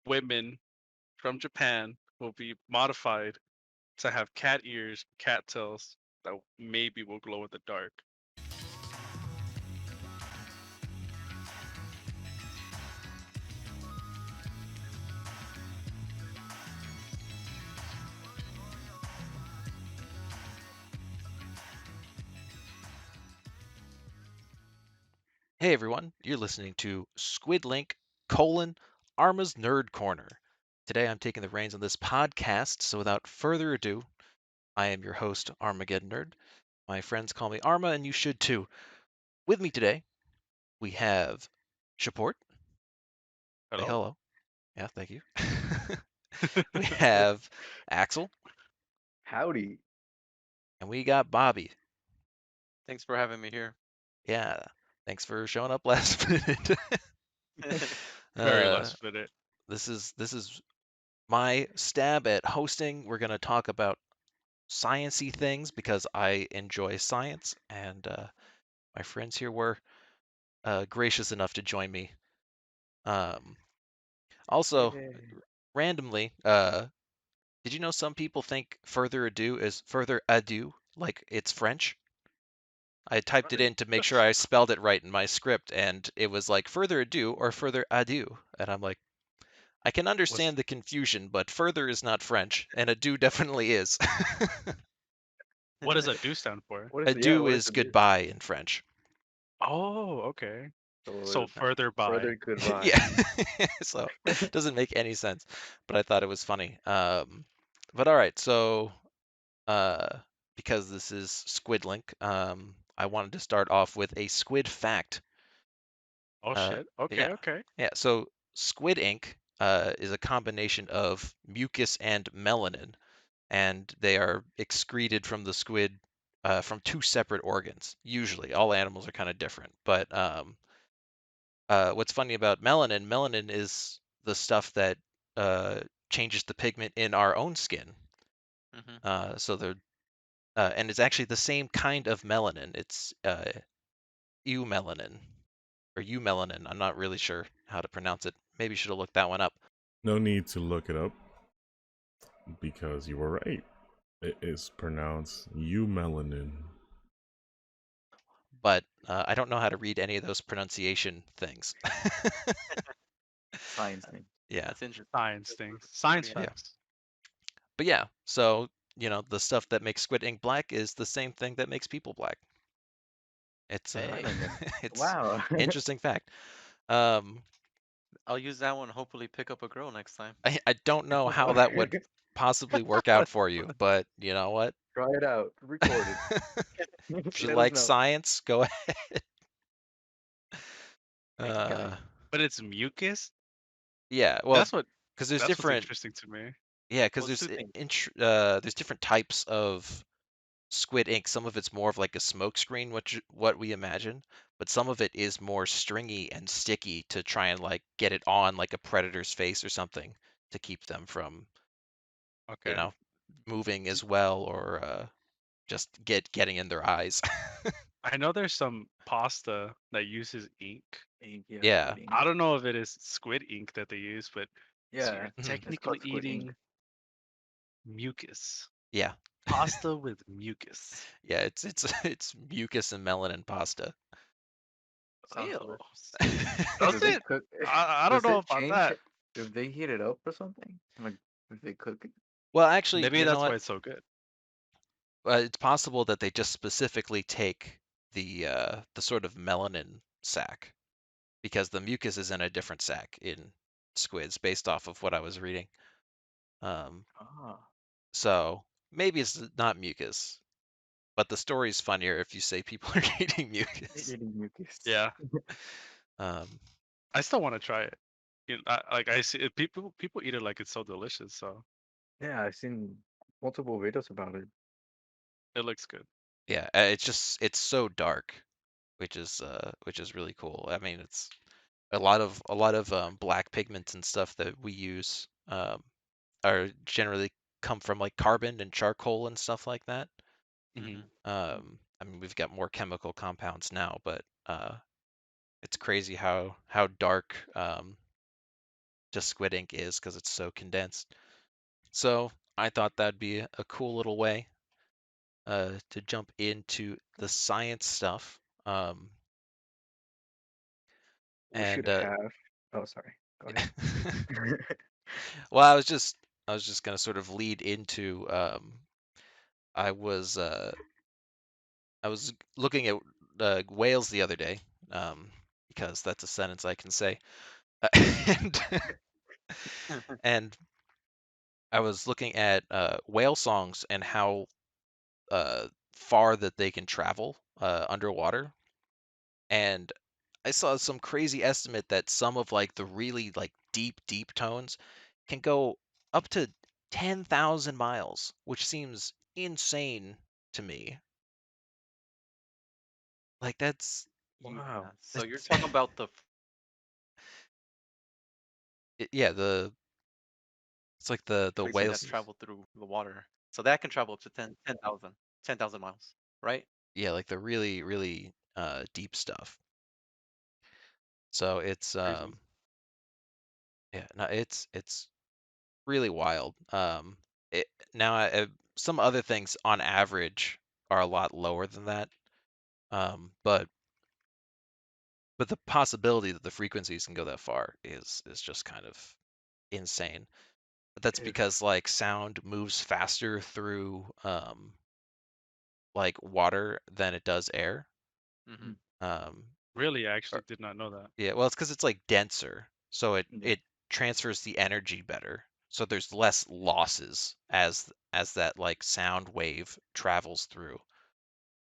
women from Japan will be modified to have cat ears, cat tails that maybe will glow in the dark. Hey everyone, you're listening to Squid Link colon Arma's Nerd Corner. Today I'm taking the reins on this podcast, so without further ado, I am your host, Armageddon Nerd. My friends call me Arma, and you should too. With me today, we have Shaport. Say Hello? hello. Yeah, thank you. We have Axel, Howdy. and we got Bobby. Thanks for having me here. Yeah, thanks for showing up last minute. Very uh, last minute. this is my stab at hosting. We're gonna talk about sciencey things because I enjoy science, and my friends here were gracious enough to join me. Um, also, Yay. randomly, did you know some people think "further ado" is "further ado," like it's French? I typed it in to make sure I spelled it right in my script, and it was like "further ado" or "further adieu," and I'm like, I can Was understand the confusion, but "further" is not French, and "adieu" definitely is. what does a do stand for? Adieu What is is the do? goodbye in French. Oh, okay. So So further by. further goodbye. Yeah. So doesn't make any sense, but I thought it was funny. But all right, so uh, because this is Squid Link, I wanted to start off with a squid fact. Oh Uh, shit. Okay, yeah, okay. yeah. So squid ink is a combination of mucus and melanin, and they are excreted from the squid from two separate organs. Usually, all animals are kind of different, but what's funny about melanin is the stuff that uh, changes the pigment in our own skin. hmm So they're and it's actually the same kind of melanin. It's eumelanin or eumelanin. I'm not really sure how to pronounce it. Maybe should have looked that one up. No need to look it up because you were right. It is pronounced eumelanin. But I don't know how to read any of those pronunciation things. Science thing. Yeah, That's interesting. Science things. Science Yeah. yeah. facts. But yeah, so the stuff that makes squid ink black is the same thing that makes people black. It's Hey, Melanin. it's Wow. interesting fact. Um, I'll use that one. Hopefully, pick up a girl next time. I don't know how that would possibly work out for you, but you know what? Try it out. Record it. If you Let us like know. science, go ahead. Thank you, guys. But it's mucus? Yeah, well, That's what because there's that's what's different, interesting to me. yeah, because Well, two things. there's different types of squid ink. Some of it's more of like a smoke screen, what we imagine, but some of it is more stringy and sticky to try and like get it on like a predator's face or something to keep them from, you Okay. know, moving S- as well or just getting in their eyes. I know there's some pasta that uses ink. Ink, yeah, Yeah. squid ink. I don't know if it is squid ink that they use, but so you're Yeah, Mhm. it's technically called squid ink. eating mucus. Yeah. Pasta with mucus. Yeah, it's it's mucus and melanin pasta. Sounds Ew. delicious. Do Does they it? cook? I don't Does know it about change that. if they heat it up or something? Like if they cook it? Well, actually, Maybe you know that's why what? it's so good. It's possible that they just specifically take the sort of melanin sac because the mucus is in a different sac in squids based off of what I was reading. Um, Ah, so maybe it's not mucus, but the story's funnier if you say people are eating mucus. eating mucus. Yeah. Um, I still want to try it. Like I see people eat it like it's so delicious, so Yeah, I've seen multiple videos about it. it looks good. yeah, it's so dark, which is really cool. I mean, it's a lot of black pigments and stuff that we use are generally come from like carbon and charcoal and stuff like that. Hmm. I mean, we've got more chemical compounds now, but it's crazy how dark just squid ink is because it's so condensed. So I thought that'd be a cool little way to jump into the science stuff. We should And have. Oh, sorry. Go ahead. well, I was just gonna sort of lead into I was uh, I was looking at whales the other day, because that's a sentence I can say, and and I was looking at whale songs and how far that they can travel underwater, and I saw some crazy estimate that some of like the really like deep tones can go up to 10,000 miles, which seems insane to me. Like Yeah. Wow. So you're that's talking about the yeah, it's like the frequency that whales, Frequencies. travel through the water. So that can travel up to 10,000 miles, right? yeah, like the really deep stuff. So it's Crazy. yeah, no, it's really wild. It now some other things on average are a lot lower than that. But the possibility that the frequencies can go that far is just kind of insane. But that's If because like sound moves faster through like water than it does air. Mm-hmm. mm, Um, Really, I or- actually did not know that. yeah, well, it's because it's like denser, so yeah. it transfers the energy better. So there's less losses as that like sound wave travels through.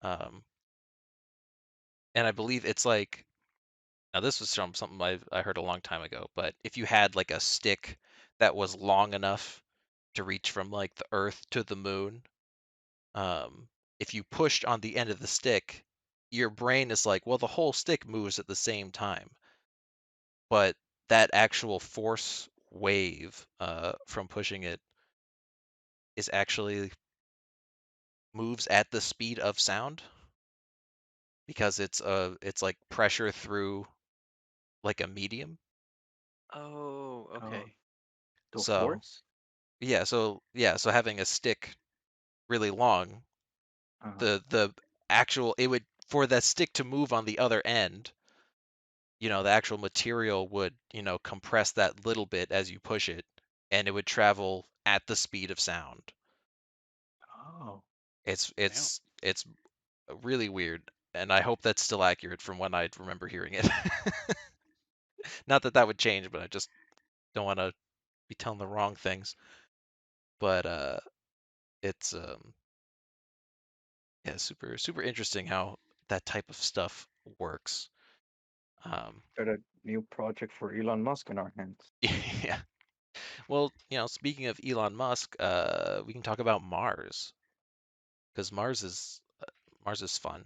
Um, and I believe it's like now this was from something I heard a long time ago, but if you had like a stick that was long enough to reach from like the Earth to the moon, um, if you pushed on the end of the stick, your brain is like, well, the whole stick moves at the same time, but that actual force wave from pushing it is actually moves at the speed of sound because it's like pressure through like a medium. Oh, Oh, okay. the So force. so having a stick really long, Uh-huh. the actual it would for that stick to move on the other end, the actual material would, compress that little bit as you push it, and it would travel at the speed of sound. Oh, It's Damn. it's it's really weird, and I hope that's still accurate from when I remember hearing it. Not that that would change, but I just don't want to be telling the wrong things. But it's yeah, super interesting how that type of stuff works. Um, got a new project for Elon Musk in our hands. yeah. Well, speaking of Elon Musk, we can talk about Mars because Mars is fun.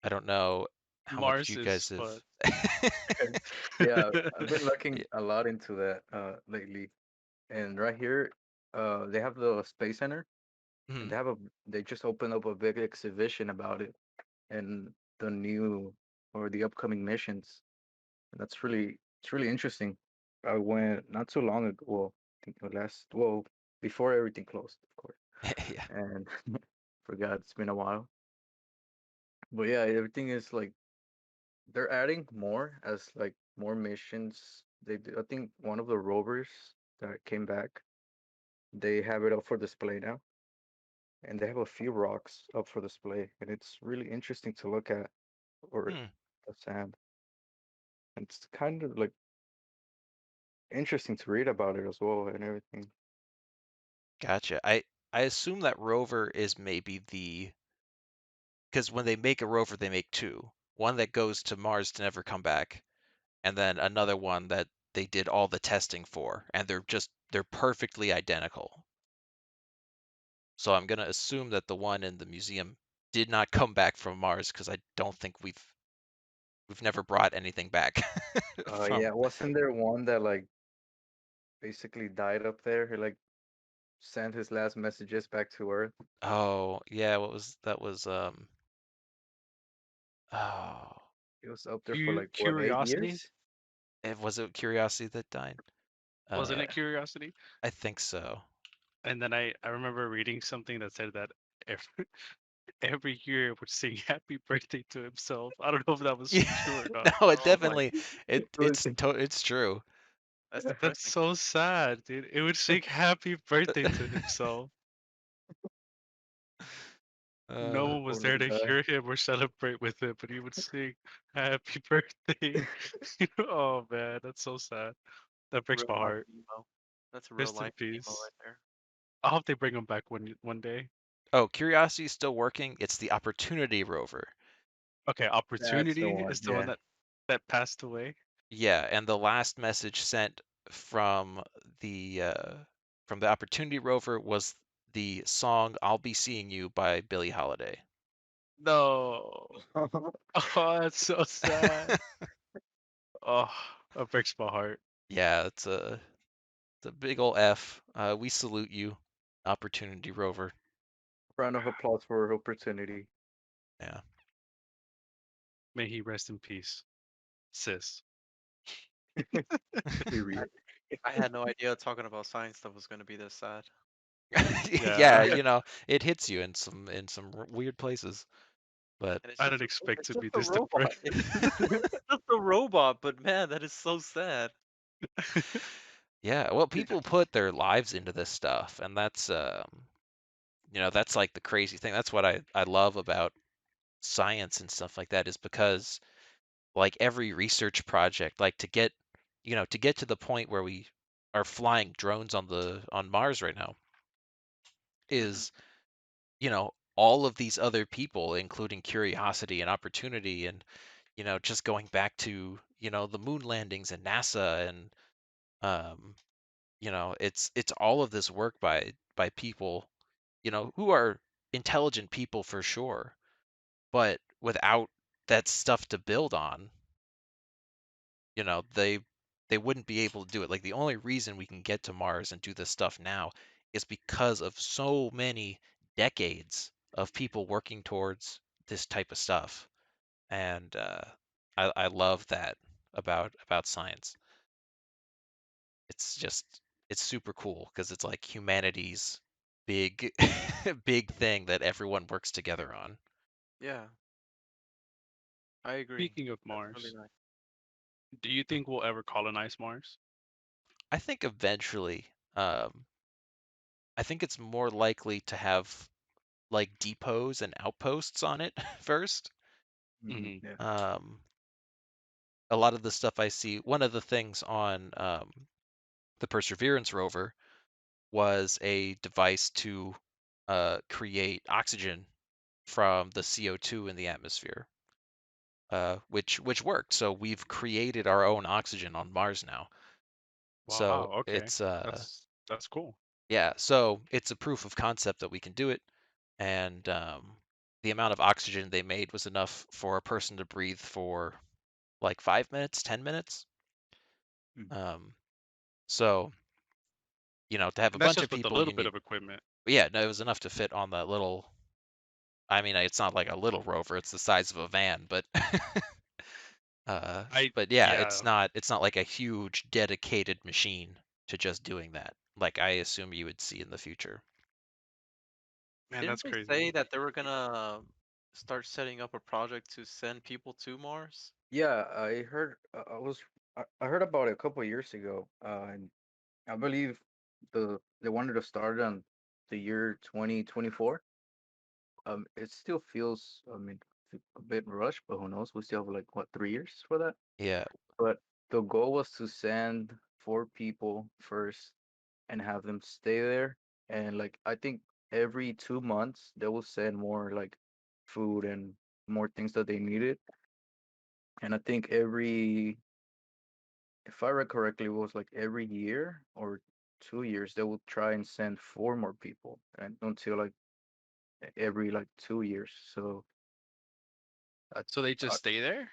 I don't know how much Mars you is guys have. fun. Yeah, I've been looking Yeah. a lot into that lately. And right here, they have the Space Center, and Mhm. they just opened up a big exhibition about it and the new or the upcoming missions. And it's really interesting. I went not too long ago. Well, I think before everything closed, of course. Yeah. And forgot it's been a while. But yeah, everything is like they're adding more as like more missions. I think one of the rovers that came back, they have it up for display now, and they have a few rocks up for display, and it's really interesting to look at, or Hmm. the sand. And it's kind of like interesting to read about it as well and everything. Gotcha. I assume that rover is maybe because when they make a rover, they make two. One that goes to Mars to never come back, and then another one that they did all the testing for, and they're perfectly identical. So I'm gonna assume that the one in the museum did not come back from Mars because I don't think we've never brought anything back from. Yeah, wasn't there one that like basically died up there? He like sent his last messages back to Earth. Oh yeah, what was that was oh He was up there for like what, eight Curiosity? years? was it Curiosity that died? Wasn't Uh, it Curiosity? I think so. And then I remember reading something that said that every, every year it would sing happy birthday to himself. I don't know if that was Yeah, true or not. no, it Oh my, definitely it's true. that's That's depressing. so sad, dude. It would sing happy birthday to himself. No Uh, one was Poor there little to guy. hear him or celebrate with him, but he would sing happy birthday. Oh man, that's so sad. That breaks Real my life heart. emo. That's a real Rest in life emo peace. right there. I hope they bring him back one day. oh, Curiosity is still working. It's the Opportunity rover. Okay, That's the Opportunity one. is the one Yeah. that passed away. Yeah, and the last message sent from the uh, from the Opportunity rover was the song "I'll Be Seeing You" by Billie Holiday. No. Oh, that's so sad. Oh, that breaks my heart. Yeah, it's a big ol' F. We salute you, Opportunity rover. Round of applause for opportunity. Yeah. May he rest in peace, sis. Period. I had no idea talking about science stuff was going to be this sad. Yeah, Yeah, it hits you in some weird places. But And it's I just didn't expect it's to just be a this robot. depressed. It's just a robot, but man, that is so sad. yeah, well, people put their lives into this stuff, and that's that's like the crazy thing. That's what I love about science and stuff like that is because like every research project, like to get to the point where we are flying drones on Mars right now Hmm. is, all of these other people, including Curiosity and Opportunity and, just going back to, the moon landings and NASA and um, it's all of this work by people, who are intelligent people for sure, but without that stuff to build on, they wouldn't be able to do it. Like the only reason we can get to Mars and do this stuff now is because of so many decades of people working towards this type of stuff. And I love that about science. It's just it's super cool because it's like humanity's big big thing that everyone works together on. Yeah, I agree. Speaking of That's really Mars, nice. do you think we'll ever colonize Mars? I think eventually, I think it's more likely to have like depots and outposts on it first. Mhm, Hmm. yeah. Um, a lot of the stuff I see, one of the things on the Perseverance rover was a device to create oxygen from the CO2 in the atmosphere, which worked. So we've created our own oxygen on Mars now. So Wow. Okay, it's that's cool. yeah, so it's a proof of concept that we can do it, and the amount of oxygen they made was enough for a person to breathe for like 5 minutes, 10 minutes. Mm. Um, so to have a And that's bunch just of with a people, little you bit need. of equipment. Yeah, no, it was enough to fit on that little. I mean, it's not like a little rover; it's the size of a van, but uh, I but yeah, it's yeah, not like a huge dedicated machine to just doing that, like I assume you would see in the future. man, Didn't that's they crazy. say that they were gonna start setting up a project to send people to Mars? Yeah, I heard. I heard about it a couple of years ago, and I believe they wanted to start on the year 2024. It still feels, I mean, a bit rushed, but who knows? We still have like what 3 years for that. Yeah, But the goal was to send 4 people first and have them stay there. And like I think every 2 months they will send more like food and more things that they needed. And I think if I read correctly, it was like every year or 2 years they will try and send 4 more people, and until like every like 2 years. So I So they I just stay there?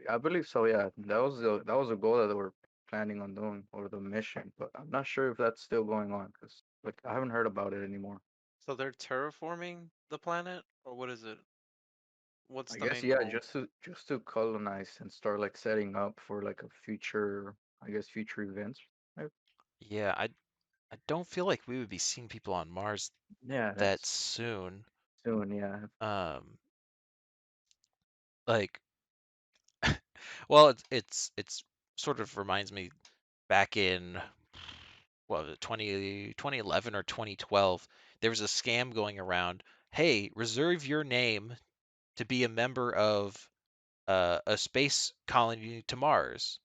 I believe so. Yeah, that was a goal that they were planning on doing, or the mission. But I'm not sure if that's still going on because like I haven't heard about it anymore. So they're terraforming the planet, or what is it? What's I the guess main yeah, goal? just to colonize and start like setting up for like a future, I guess future events. Right? Yeah, I don't feel like we would be seeing people on Mars Yeah, that that's soon. soon. Yeah. Um, like, well, it's sort of reminds me back in what was it, 2011 or 2012, there was a scam going around. Hey, reserve your name to be a member of a space colony to Mars.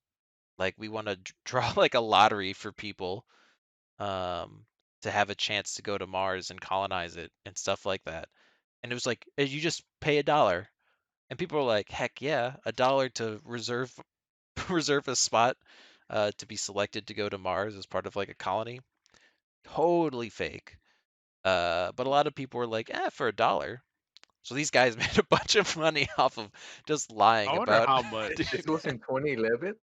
Like we want to draw like a lottery for people to have a chance to go to Mars and colonize it and stuff like that. And it was like you just pay $1, and people were like, heck yeah, $1 to reserve reserve a spot to be selected to go to Mars as part of like a colony. Totally fake. But a lot of people were like, for $1. So these guys made a bunch of money off of just lying I wonder about how doing This much. was that. in 2011.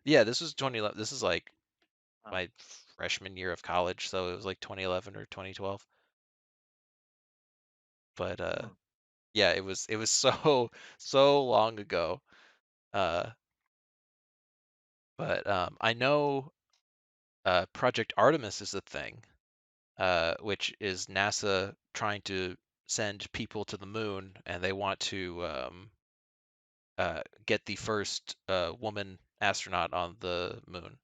Yeah, this was 2011. This is like Oh. my freshman year of college, so it was like 2011 or 2012. But Oh, yeah, it was so long ago. Uh, but I know Project Artemis is a thing, which is NASA trying to send people to the moon, and they want to get the first woman astronaut on the moon,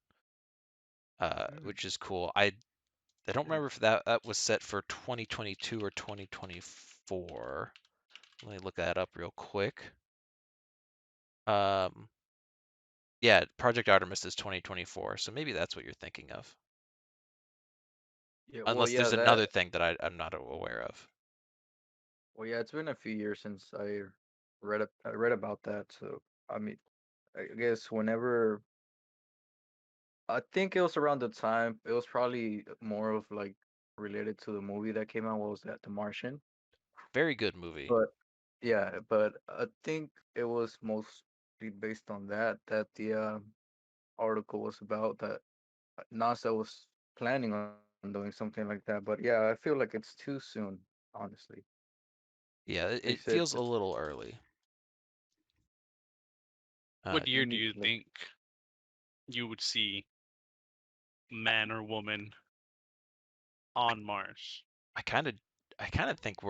Mm, which is cool. I don't remember if that was set for 2022 or 2024. Let me look that up real quick. Um, yeah, Project Artemis is 2024, so maybe that's what you're thinking of. yeah. Well, Unless yeah. there's another thing that I'm not aware of. Well, yeah. It's been a few years since I read about that. So I mean, I guess whenever I think it was around the time, it was probably more of like related to the movie that came out. What was that? The Martian. Very good movie. But yeah, but I think it was mostly based on that the article was about that NASA was planning on doing something like that. But yeah, I feel like it's too soon, honestly. Yeah, it, They it said feels a little early. Uh, what year they do need you like think you would see man or woman on Mars? I kind of I kind of think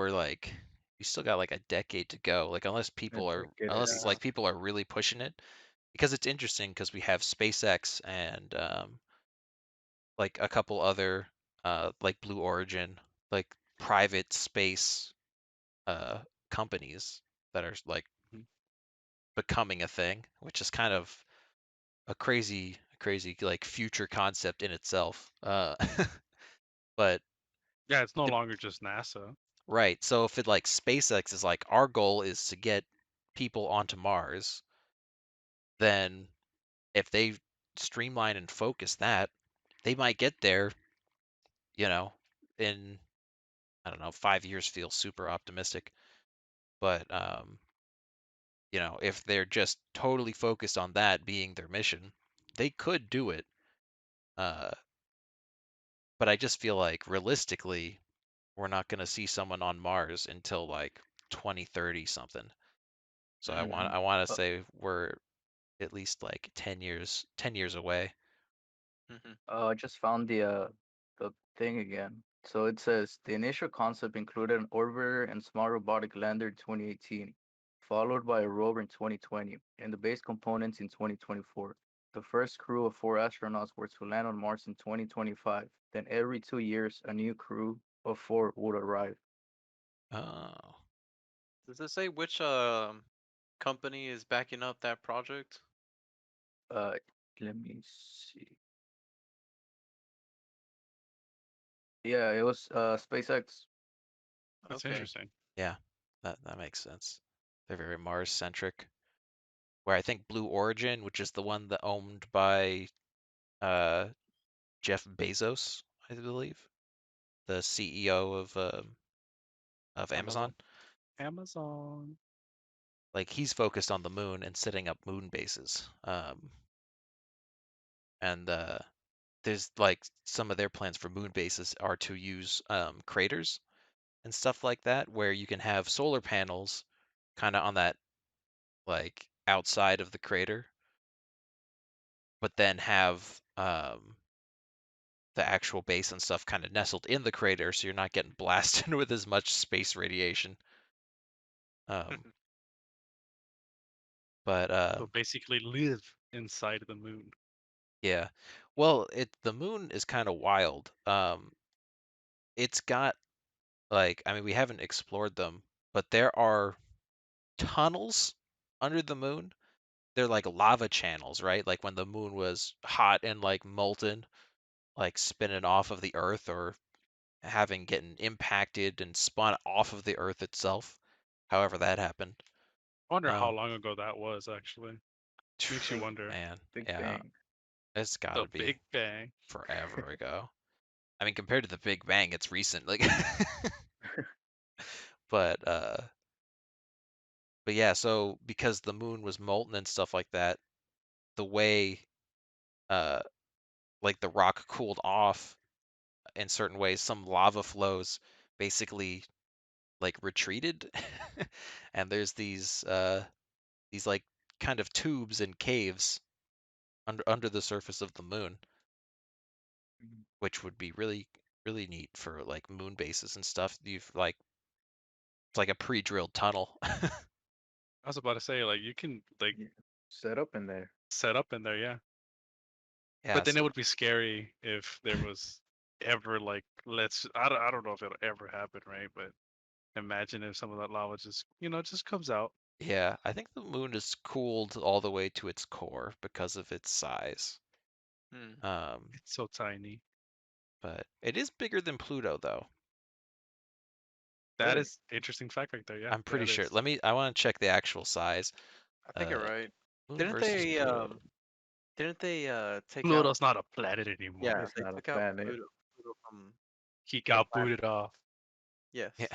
we still got like a decade to go. Like a decade at unless Yeah. like least. people are really pushing it, because it's interesting because we have SpaceX and like a couple other like Blue Origin, like private space uh companies that are like Mhm. becoming a thing, which is kind of a crazy like future concept in itself. But Yeah, it's no the, longer just NASA. right, so if it like SpaceX is like our goal is to get people onto Mars, then if they streamline and focus that, they might get there, you know, in I don't know, 5 years feels super optimistic, but if they're just totally focused on that being their mission, they could do it. Uh, but I just feel like realistically, we're not going to see someone on Mars until like 2030 something. So I want Hmm. I want to Uh, say we're at least like 10 years away. Hmm. I just found the thing again. So it says the initial concept included an orbiter and small robotic lander in 2018, followed by a rover in 2020, and the base components in 2024. The first crew of 4 astronauts were to land on Mars in 2025. Then every 2 years, a new crew of four would arrive. Oh, Does it say which company is backing up that project? Uh, Let me see. Yeah, it was SpaceX. That's Okay. interesting. yeah, that makes sense. They're very Mars centric. Where I think Blue Origin, which is the one that owned by uh, Jeff Bezos, I believe, the CEO of Amazon. Amazon. Amazon. Like he's focused on the moon and setting up moon bases. And there's like some of their plans for moon bases are to use craters and stuff like that, where you can have solar panels kind of on that like outside of the crater, but then have the actual base and stuff kind of nestled in the crater, so you're not getting blasted with as much space radiation. Um, but So basically, live inside the moon. yeah, well, the moon is kind of wild. It's got like, I mean, we haven't explored them, but there are tunnels under the moon. They're like lava channels, right? Like when the moon was hot and like molten, like spinning off of the Earth or having getting impacted and spun off of the Earth itself. However that happened. I wonder how Um, long ago that was actually. Makes you Think wonder. man, Big yeah, Bang. it's got The to be Big Bang. forever ago. I mean, compared to the Big Bang, it's recent. Like, but but yeah. So because the moon was molten and stuff like that, the way uh like the rock cooled off in certain ways, some lava flows basically like retreated, and there's these like kind of tubes and caves under the surface of the moon, Mhm. which would be really neat for like moon bases and stuff. You've like it's like a pre-drilled tunnel. I was about to say, like, you can like Yeah. Set up in there. set up in there, yeah. Yeah, But then it so would be scary if there was ever like I don't know if it'll ever happen, right? But imagine if some of that lava just just comes out. yeah, I think the moon is cooled all the way to its core because of its size. Hmm. Um, It's so tiny. but it is bigger than Pluto though. That Really? is interesting fact right there. Yeah, I'm yeah, pretty it sure. is. I want to check the actual size. I think you're Uh, right. Moon Didn't versus they Pluto. didn't they take out, Pluto's not a planet anymore. yeah, It's they not a took out planet. Pluto from He their got planet. booted off, Yes. Yeah.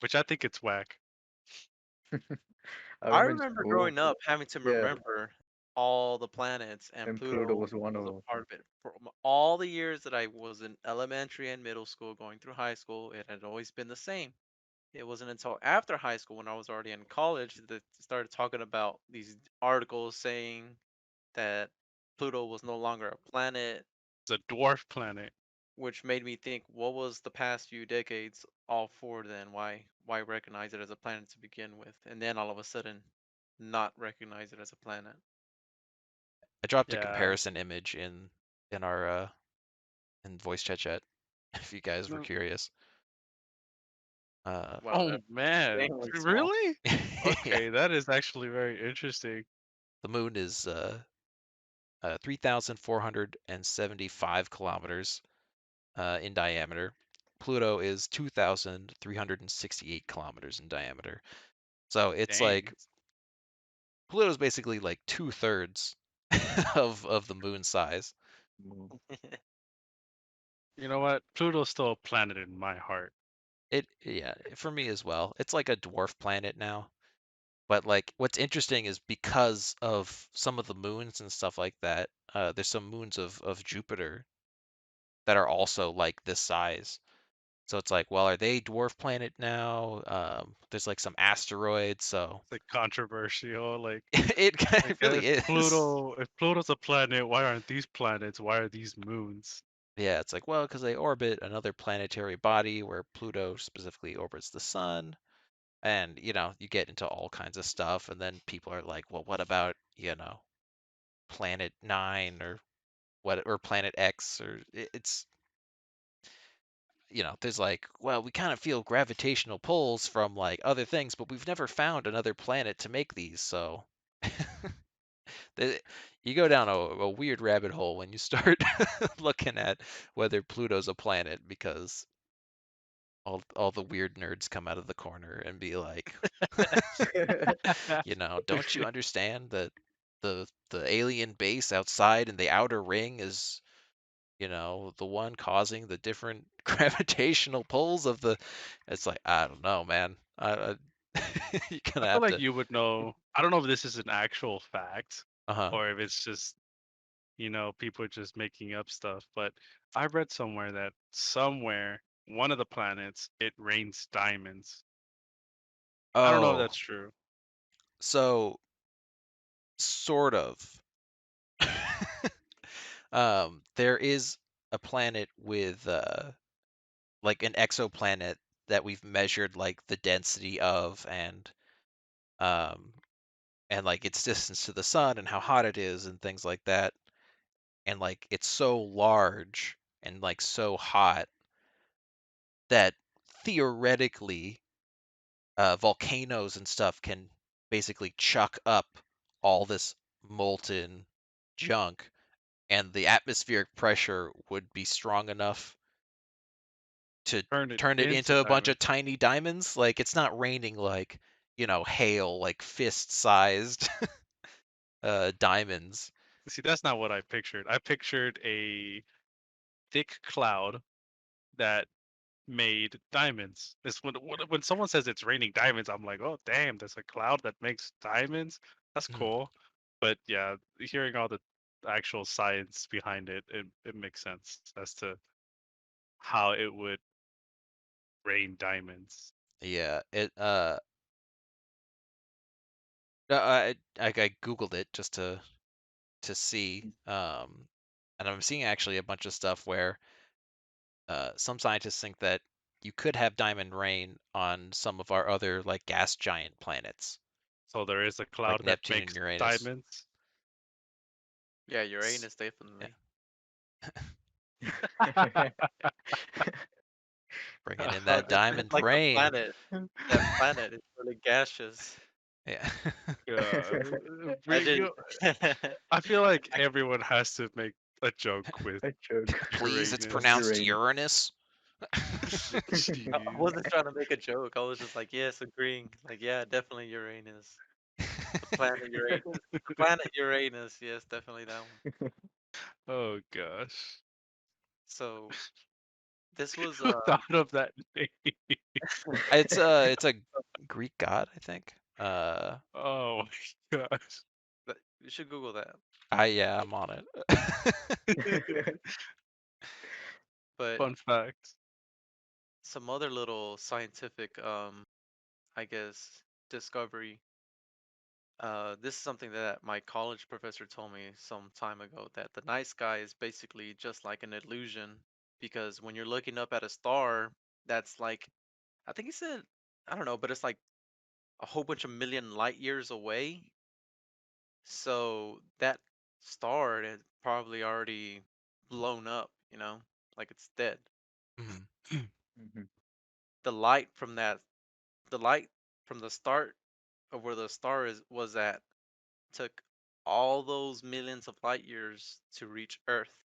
which I think it's whack. I I remember in remember school. growing up having to Yeah, remember all the planets, and and Pluto Pluto was one of was a them. part of it. For all the years that I was in elementary and middle school, going through high school, it had always been the same. It wasn't until after high school, when I was already in college, that they started talking about these articles saying that Pluto was no longer a planet, It's a dwarf planet. which made me think, what was the past few decades all for then? Why recognize it as a planet to begin with, and then all of a sudden not recognize it as a planet? I dropped a Yeah. comparison image in our in voice chat if you guys were No. curious. Uh, Wow, Oh that's man, insanely small. really? yeah, Okay, that is actually very interesting. the moon is 3,475 kilometers in diameter. Pluto is 2,368 kilometers in diameter. So it's like Dang. Pluto's basically like 2/3 of the moon size. Mm. You know what? Pluto's still a planet in my heart. Yeah, for me as well. It's like a dwarf planet now. But like what's interesting is because of some of the moons and stuff like that, there's some moons of Jupiter that are also like this size. So it's like, well, are they dwarf planet now? There's like some asteroids, so It's like controversial. it Like really is. If Pluto's a planet, why aren't these planets? Why are these moons? Yeah, it's like, well, because they orbit another planetary body where Pluto specifically orbits the sun. And, you get into all kinds of stuff. And then people are like, well, what about, Planet Nine or Planet X? Or it's, there's like, well, we kind of feel gravitational pulls from like other things, but we've never found another planet to make these. So the- you go down a weird rabbit hole when you start looking at whether Pluto's a planet because all the weird nerds come out of the corner and be like, don't you understand that the alien base outside in the outer ring is, the one causing the different gravitational pulls of the. It's like, I don't know, man. You're I gonna feel have like to. you would know. I don't know if this is an actual fact Uh-huh. or if it's just, people just making up stuff. But I read somewhere that somewhere, one of the planets, it rains diamonds. I don't know if Oh, that's true. so sort of. There is a planet with like an exoplanet that we've measured like the density of um and like its distance to the sun and how hot it is and things like that. And like it's so large and like so hot that theoretically volcanoes and stuff can basically chuck up all this molten junk, and the atmospheric pressure would be strong enough to Turn it turn it into into a bunch of diamonds. tiny diamonds. Like it's not raining like, hail, like fist-sized diamonds. See, that's not what I pictured. I pictured a thick cloud that made diamonds. It's when someone says it's raining diamonds, I'm like, oh damn, there's a cloud that makes diamonds. That's Mhm. cool. But yeah, hearing all the actual science behind it, it makes sense as to how it would rain diamonds. Yeah, I googled it just to see, and I'm seeing actually a bunch of stuff where some scientists think that you could have diamond rain on some of our other like gas giant planets, So there is a like cloud that Neptune and makes Uranus. diamonds. Yeah, S- Uranus Yeah, definitely. bringing in that diamond Like the rain. planet. That planet is really gaseous. Yeah. Yeah, Imagine. I feel like I, everyone has to make a joke with A joke. Please, it's Uranus. pronounced Uranus. Uranus. I Jeez. wasn't trying to make a joke. I was just like, yes, agreeing. Like, yeah, definitely Uranus. The planet Uranus. The planet Uranus. Yes, definitely that one. Oh gosh. So this was Who thought of that name? It's a Greek god, I think. Oh my gosh. you should Google that. Yeah, I'm on it. But Fun fact. some other little scientific, I guess, discovery. This is something that my college professor told me some time ago, that the night sky is basically just like an illusion, because when you're looking up at a star, that's like, I think he said, I don't know, but it's like a whole bunch of million light years away. So that star is probably already blown up, like it's dead. Mhm. Mhm. The light from that, the light from the start of where the star was at, took all those millions of light years to reach Earth.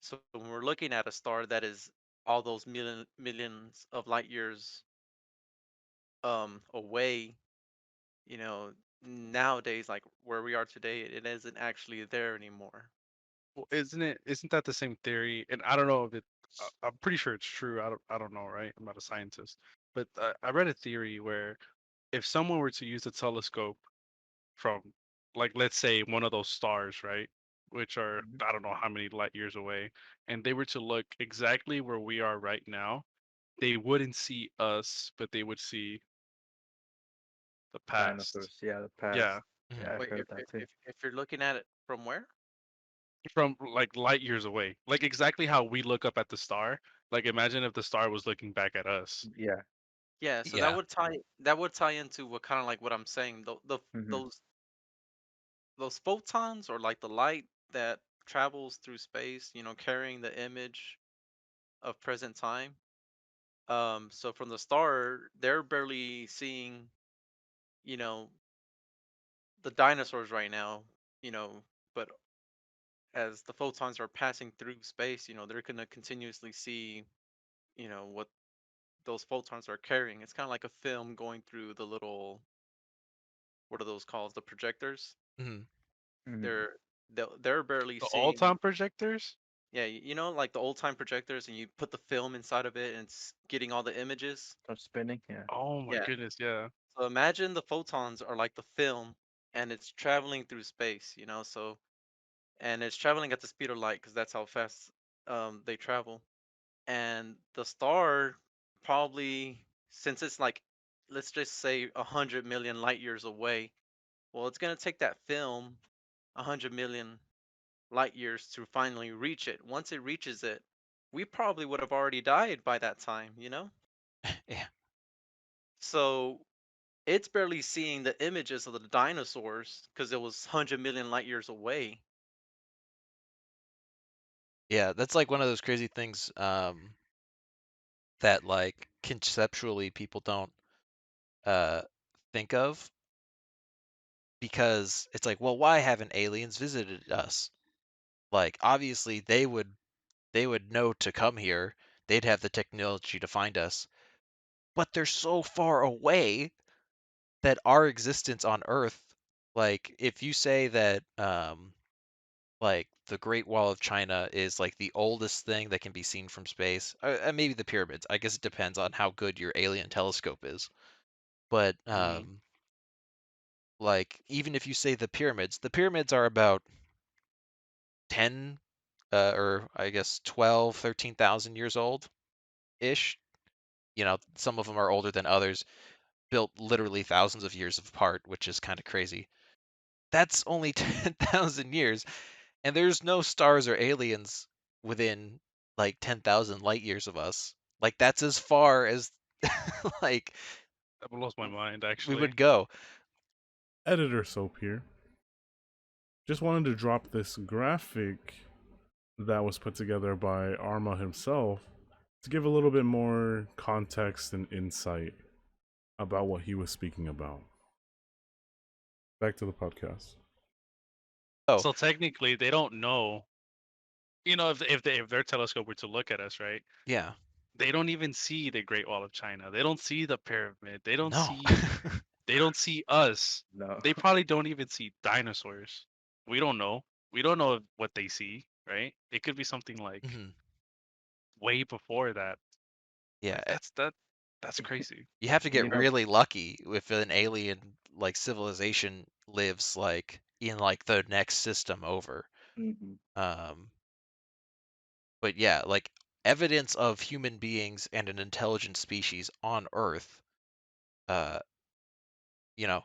So when we're looking at a star that is all those millions of light years away, you know, nowadays, like where we are today, it isn't actually there anymore. Well, isn't that the same theory? And I don't know if I'm pretty sure it's true. I don't know, right? I'm not a scientist. But I read a theory where if someone were to use a telescope from, like, let's say one of those stars, right? Which are, Mhm. I don't know how many light years away, and they were to look exactly where we are right now, they wouldn't see us, but they would see the past. Dinosaurs. Yeah, the Yeah, past. Mhm. Yeah, I've Wait, heard if of that if too. if, if you're looking at it from where? from like light years away. Like exactly how we look up at the star. Like imagine if the star was looking back at us. Yeah. Yeah, so Yeah. that would tie into what kind of like what I'm saying. Mhm. Those photons, or like the light that travels through space, carrying the image of present time. So from the star, they're barely seeing, you know, the dinosaurs right now, you know, but as the photons are passing through space, they're gonna continuously see, what those photons are carrying. It's kind of like a film going through the little, what are those called? The projectors. Mhm. Mhm. They're barely The all seeing. time projectors? Yeah, like the old time projectors, and you put the film inside of it, and it's getting all the images. Start spinning. Yeah. Oh my Yeah. goodness, yeah. So imagine the photons are like the film, and it's traveling through space. And it's traveling at the speed of light, because that's how fast they travel. And the star, probably, since it's like, let's just say 100 million light years away. Well, it's gonna take that film 100 million. light years to finally reach it. Once it reaches it, we probably would have already died by that time, you know? Yeah. So it's barely seeing the images of the dinosaurs because it was 100 million light years away. Yeah, that's like one of those crazy things that like conceptually people don't uh think of, because it's like, well, why haven't aliens visited us? Like obviously they would know to come here. They'd have the technology to find us. But they're so far away that our existence on Earth, like if you say that like the Great Wall of China is like the oldest thing that can be seen from space, maybe the pyramids. I guess it depends on how good your alien telescope is. But Hmm. like even if you say the pyramids are about 10 or I guess 12, 13,000 years old ish. You know, some of them are older than others, built literally thousands of years apart, which is kind of crazy. That's only 10,000 years, and there's no stars or aliens within like 10,000 light years of us. Like that's as far as like That blows my mind, we actually. would go. Editor Soap here. Just wanted to drop this graphic that was put together by Arma himself to give a little bit more context and insight about what he was speaking about. Back to the podcast. Oh, So technically, they don't know. You know, if their telescope were to look at us, right? yeah. They don't even see the Great Wall of China. They don't see the pyramid. They don't No. see. They don't see us. No. They probably don't even see dinosaurs. We don't know. We don't know what they see, right? It could be something like Mhm. way before that. Yeah, Like that's crazy. you have to You get know. really lucky if an alien like civilization lives like in like the next system over. Hmm. Um, but yeah, like evidence of human beings and an intelligent species on Earth, uh, you know,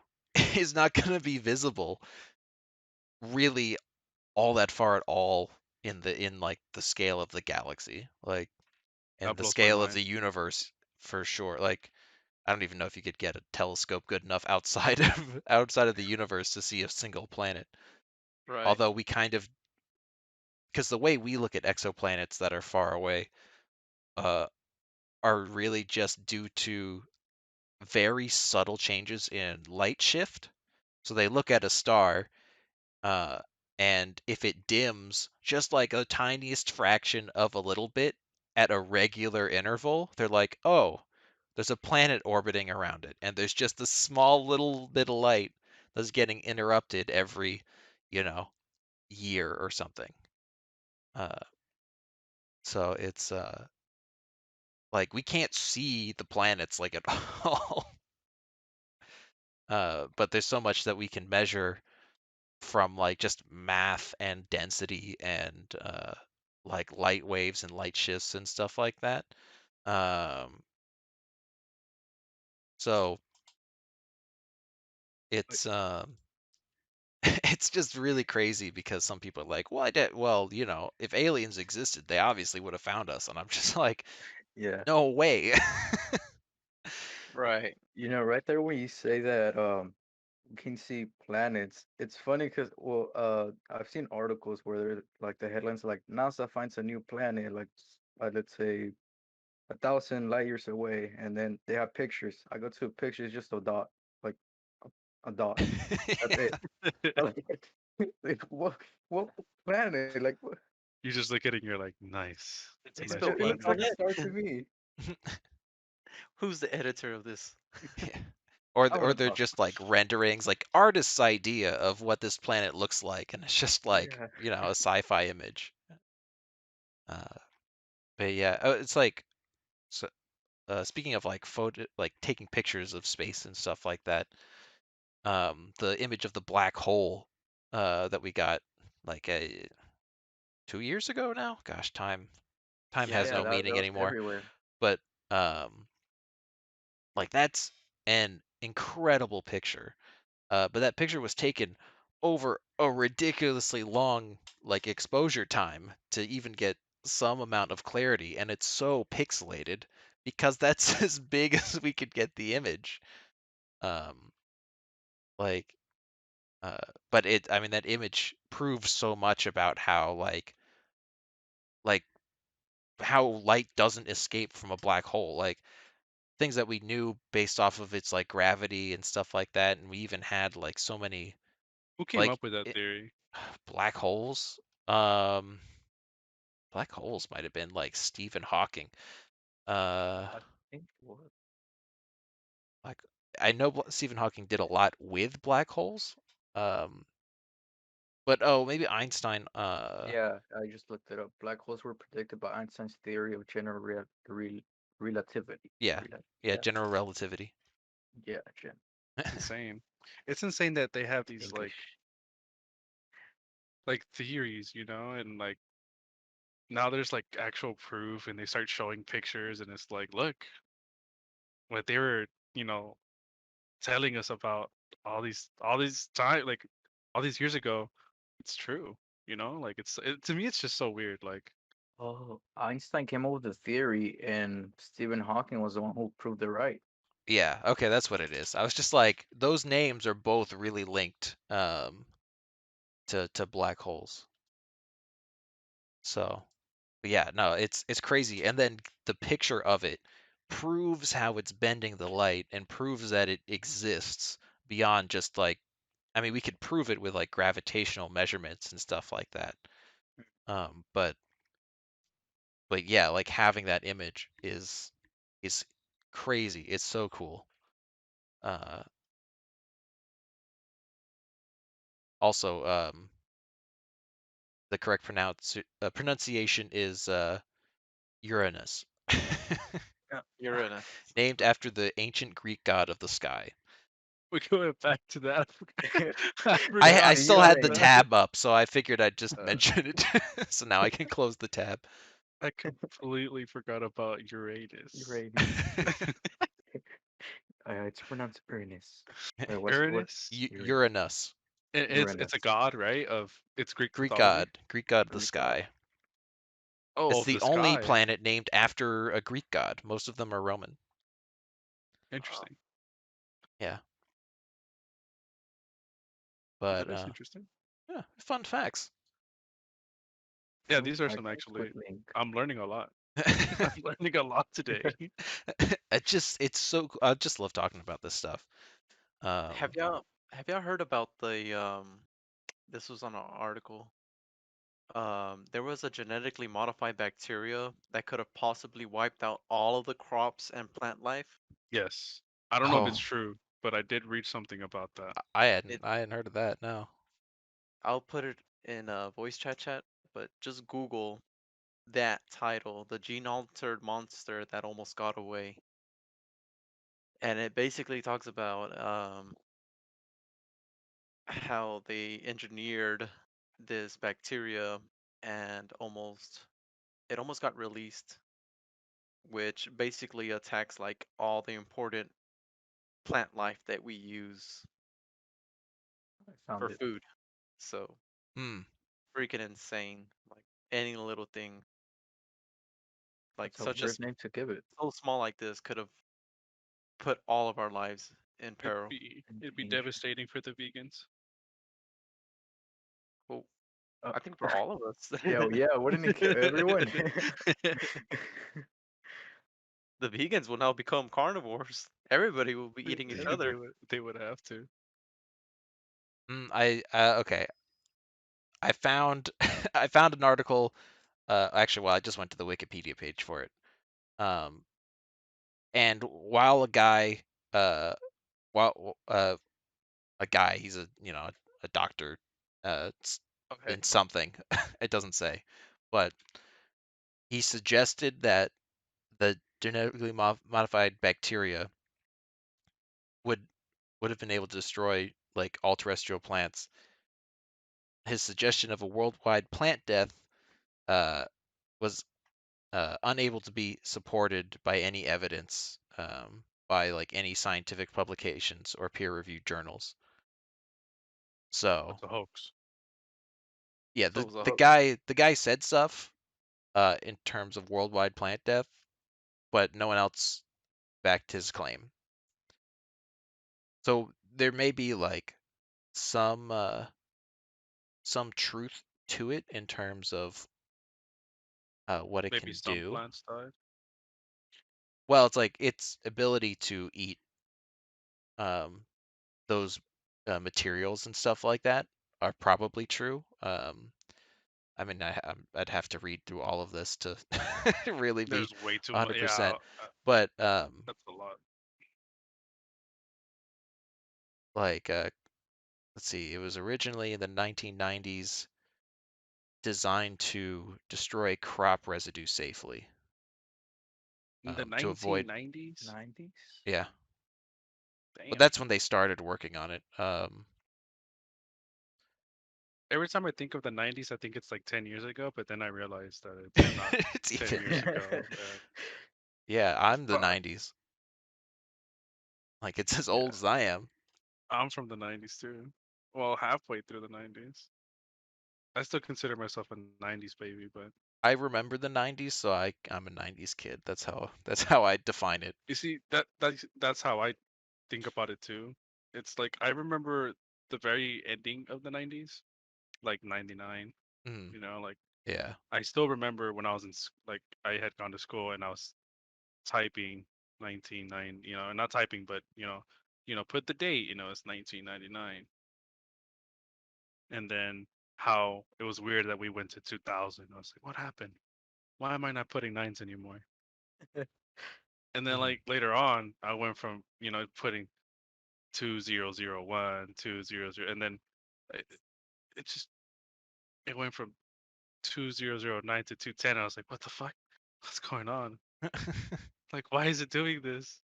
is not going to be visible really all that far at all in like the scale of the galaxy, like and That the blows my scale of mind. the universe for sure. Like I don't even know if you could get a telescope good enough outside of outside of the universe to see a single planet. Right. Although we kind of, because the way we look at exoplanets that are far away, uh, are really just due to very subtle changes in light shift. So they look at a star, uh, and if it dims just like a tiniest fraction of a little bit at a regular interval, they're like, oh, there's a planet orbiting around it, and there's just a small little bit of light that's getting interrupted every, you know, year or something. Uh, so it's like we can't see the planets like at all. But there's so much that we can measure from like just math and density and like light waves and light shifts and stuff like that. Um, so Like, it's it's just really crazy because some people are like, well, well, you know, if aliens existed, they obviously would have found us, and I'm just like, yeah. no way. Right. You know, right there when you say that, we can see planets. It's funny because, well, I've seen articles where they're like the headlines are like NASA finds a new planet, like let's say 1,000 light years away, and then they have pictures. I go to a picture, it's just a dot, like a dot. That's it. I'm like, what planet? Like, what? You just look at it and you're like, nice. It's a They nice still It looks painting like planet. a it. star to me. Who's the editor of this? Yeah. Or I or want to they're talk. just like renderings, like artist's idea of what this planet looks like, and it's just like, Yeah. you know, a sci-fi image. Uh, but yeah, it's like, so, speaking of like photo, like taking pictures of space and stuff like that. The image of the black hole, that we got like 2 years ago now. Gosh, time Yeah. has Yeah, no that meaning was anymore. everywhere. But like that's an incredible picture. But that picture was taken over a ridiculously long like exposure time to even get some amount of clarity, and it's so pixelated because that's as big as we could get the image. Um, like, uh, but I mean, that image proves so much about how like how light doesn't escape from a black hole. Like things that we knew based off of its like gravity and stuff like that, and we even had like so many Who came like up with that theory? black holes. Um, Black holes might have been like Stephen Hawking. Uh, I think what? like I know Stephen Hawking did a lot with black holes. Um, but oh, maybe Einstein. Yeah, I just looked it up. Black holes were predicted by Einstein's theory of general relativity. Yeah, yeah, Yeah, general relativity. yeah, Gen It's insane. It's insane that they have these English. like theories, you know, and like now there's like actual proof, and they start showing pictures, and it's like, look, what they were, you know, telling us about all these time, like all these years ago, it's true, you know, like to me it's just so weird, like Oh, Einstein came up with the theory, and Stephen Hawking was the one who proved it right. Yeah, okay, that's what it is. I was just like, those names are both really linked to black holes. So, but yeah, no, it's crazy. And then the picture of it proves how it's bending the light and proves that it exists beyond just like, I mean, we could prove it with like gravitational measurements and stuff like that. Um, but but yeah, like having that image is crazy. It's so cool. Uh, Also, the correct pronunciation is Uranus, Yeah. Uranus. named after the ancient Greek god of the sky. we're going back to that. I I forgot I That's all still about had the Uranus. that. tab up, so I figured I'd just Uh, mention it. So now I can close the tab. I completely forgot about Uranus. Uranus. It's pronounced Uranus. Wait, what? Uranus. Uranus. Uranus, It's a Uranus. god, right? Of it's Greek mythology. Greek god of the Greek god. sky. Oh, It's of the the only sky. planet named after a Greek god. Most of them are Roman. Interesting. Yeah, Okay, but that's interesting. yeah, fun facts. Yeah, Fun these are some fact: actually. Squid link. I'm learning a lot. I'm learning a lot today. It's so I just love talking about this stuff. Have Um, y'all have y'all heard about the this was on an article. There was a genetically modified bacteria that could have possibly wiped out all of the crops and plant life. Yes. I don't know if it's oh, true, but I did read something about that. It I hadn't heard of that. No. I'll put it in a voice chat, but just Google that title, the gene altered monster that almost got away. And it basically talks about how they engineered this bacteria and it almost got released, which basically attacks like all the important plant life that we use I found for it. food. So Hmm. freaking insane. Like any little thing, like That's a such a weird name to give it. so small like this could have put all of our lives in It'd peril. be In it'd be danger. devastating for the vegans. Well, Uh, I think for all of us. yeah, yeah. Wouldn't it kill everyone? The vegans will now become carnivores. Everybody will be eating each other. They would have to. I okay. I found I found an article. Actually, well, I just went to the Wikipedia page for it. Um, and while a guy, uh, while a guy, he's a a doctor, Okay. in something. It doesn't say, but he suggested that the genetically modified bacteria would would have been able to destroy like all terrestrial plants. His suggestion of a worldwide plant death uh, was unable to be supported by any evidence, by like any scientific publications or peer-reviewed journals. So That's a hoax. yeah, So it was a the hoax. guy said stuff in terms of worldwide plant death, but no one else backed his claim. So there may be like some truth to it in terms of what it Maybe can some do. plants died. Well, it's like its ability to eat um, those materials and stuff like that are probably true. I mean, I'd have to read through all of this to really be There's way too much. 100%. Yeah, But that's a lot. like, let's see, it was originally in the 1990s designed to destroy crop residue safely In the to avoid. 1990s. 90s? Yeah, but Damn. that's when they started working on it. Every time I think of the 90s, I think it's like 10 years ago, but then I realize that it's not It's 10 even. years ago. Yeah, It's I'm the pro- 90s. Like it's as yeah, old as I am. I'm from the 90s too. Well, halfway through the 90s. I still consider myself a 90s baby, but I remember the 90s, so I'm a 90s kid. That's how I define it. you see that's how I think about it too. It's like I remember the very ending of the 90s, like 99, Mm, you know, like yeah. I still remember when I was like I had gone to school and I was typing 199, and not typing, but put the date, it's 1999. And then how it was weird that we went to 2000. I was like, what happened? Why am I not putting nines anymore? And then Mhm. like later on, I went from putting 2001, 200, and then it, it just it went from 2009 to 210. I was like, what the fuck? What's going on? Like, why is it doing this?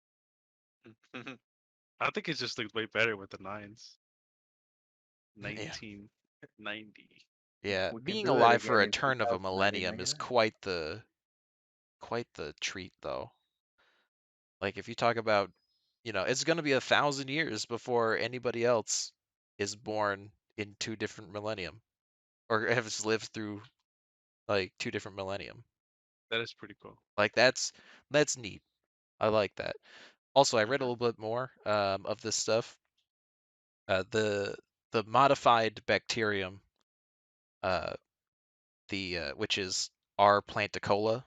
I think it's just like way better with the nines. Yeah. 1990. Yeah. We can Being do that alive for again a in turn of a millennium 2099. is Yeah. quite the treat though. Like if you talk about, it's going to be 1,000 years before anybody else is born in two different millennium or has lived through like two different millennium. That is pretty cool. Like that's neat. I like that. Also, I read a little bit more of this stuff. The modified bacterium, uh, the which is R. planticola.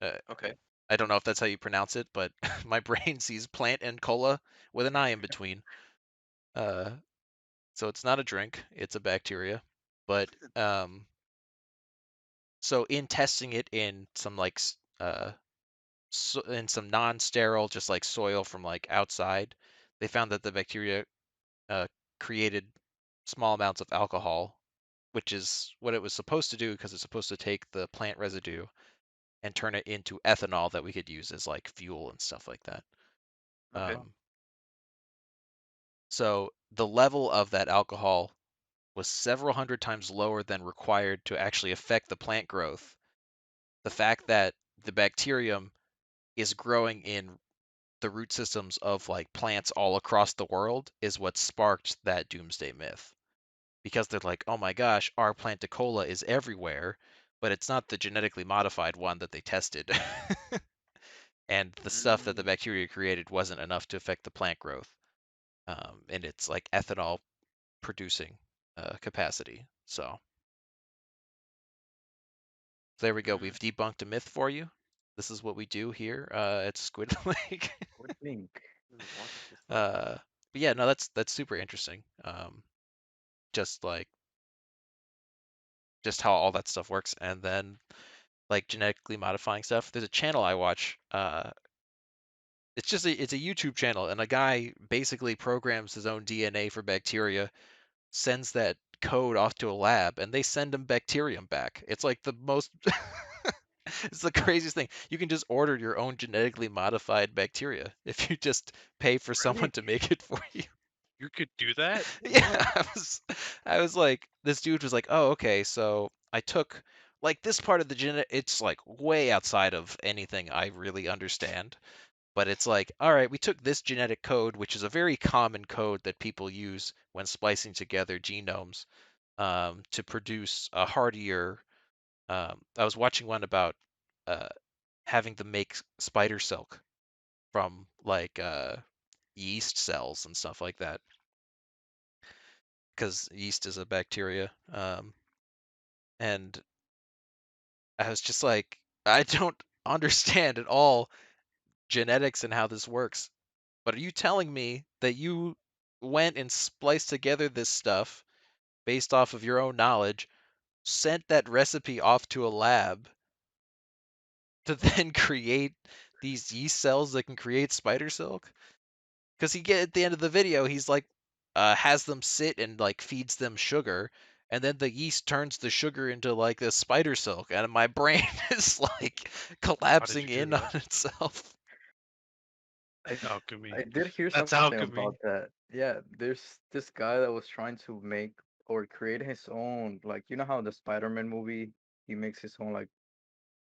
Uh, Okay. I don't know if that's how you pronounce it, but my brain sees plant and cola with an I in between. Uh, so it's not a drink; it's a bacteria. But so in testing it in some like in some non-sterile, just like soil from like outside, they found that the bacteria uh, created small amounts of alcohol, which is what it was supposed to do because it's supposed to take the plant residue and turn it into ethanol that we could use as like fuel and stuff like that. Okay. Um, so the level of that alcohol was several hundred times lower than required to actually affect the plant growth. The fact that the bacterium is growing in the root systems of like plants all across the world is what sparked that doomsday myth. Because they're like, oh my gosh, our planticola is everywhere, but it's not the genetically modified one that they tested. And the stuff that the Mm. bacteria created wasn't enough to affect the plant growth and its like ethanol producing capacity. So there we go. Mm. We've debunked a myth for you. This is what we do here at Squid Lake. What link? Wonderful stuff. uh, but yeah, no, that's super interesting. Just like just how all that stuff works, and then like genetically modifying stuff. There's a channel I watch. It's a YouTube channel, and a guy basically programs his own DNA for bacteria, sends that code off to a lab, and they send him bacterium back. It's like the most. It's the craziest thing. You can just order your own genetically modified bacteria if you just pay for someone Really? to make it for you. You could do that? Yeah, What? I was like, this dude was like, oh, okay, so I took like this part of the genetic, it's like way outside of anything I really understand. But it's like, all right, we took this genetic code, which is a very common code that people use when splicing together genomes, to produce a hardier. I was watching one about uh, having to make spider silk from like yeast cells and stuff like that, because yeast is a bacteria. And I was just like, I don't understand at all genetics and how this works. But are you telling me that you went and spliced together this stuff based off of your own knowledge, sent that recipe off to a lab to then create these yeast cells that can create spider silk? Because he get at the end of the video, he's like, has them sit and like feeds them sugar, and then the yeast turns the sugar into like this spider silk, and my brain is like How did you collapsing do in on that? itself. I Alchemy. I did hear That's something alchemy. about that. Yeah, there's this guy that was trying to make or create his own, like, you know how the Spider-Man movie, he makes his own like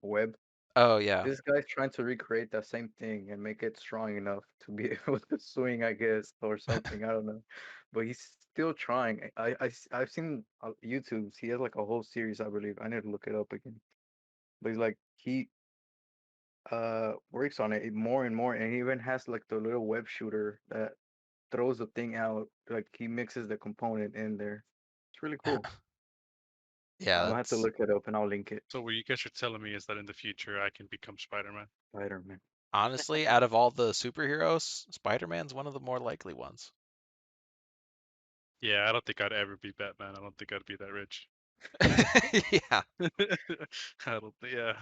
web. Oh yeah. This guy's trying to recreate that same thing and make it strong enough to be able to swing, I guess, or something. I don't know, but he's still trying. I've seen YouTube. He has like a whole series, I believe. I need to look it up again. But he's like he works on it more and more, and he even has like the little web shooter that throws the thing out. Like he mixes the component in there. It's really cool. Yeah, I'm gonna have to that's look it up and I'll link it. So what you guys are telling me is that in the future I can become Spider-Man. Spider-Man. honestly, out of all the superheroes, Spider-Man's one of the more likely ones. Yeah, I don't think I'd ever be Batman. I don't think I'd be that rich. Yeah. I don't think. Yeah,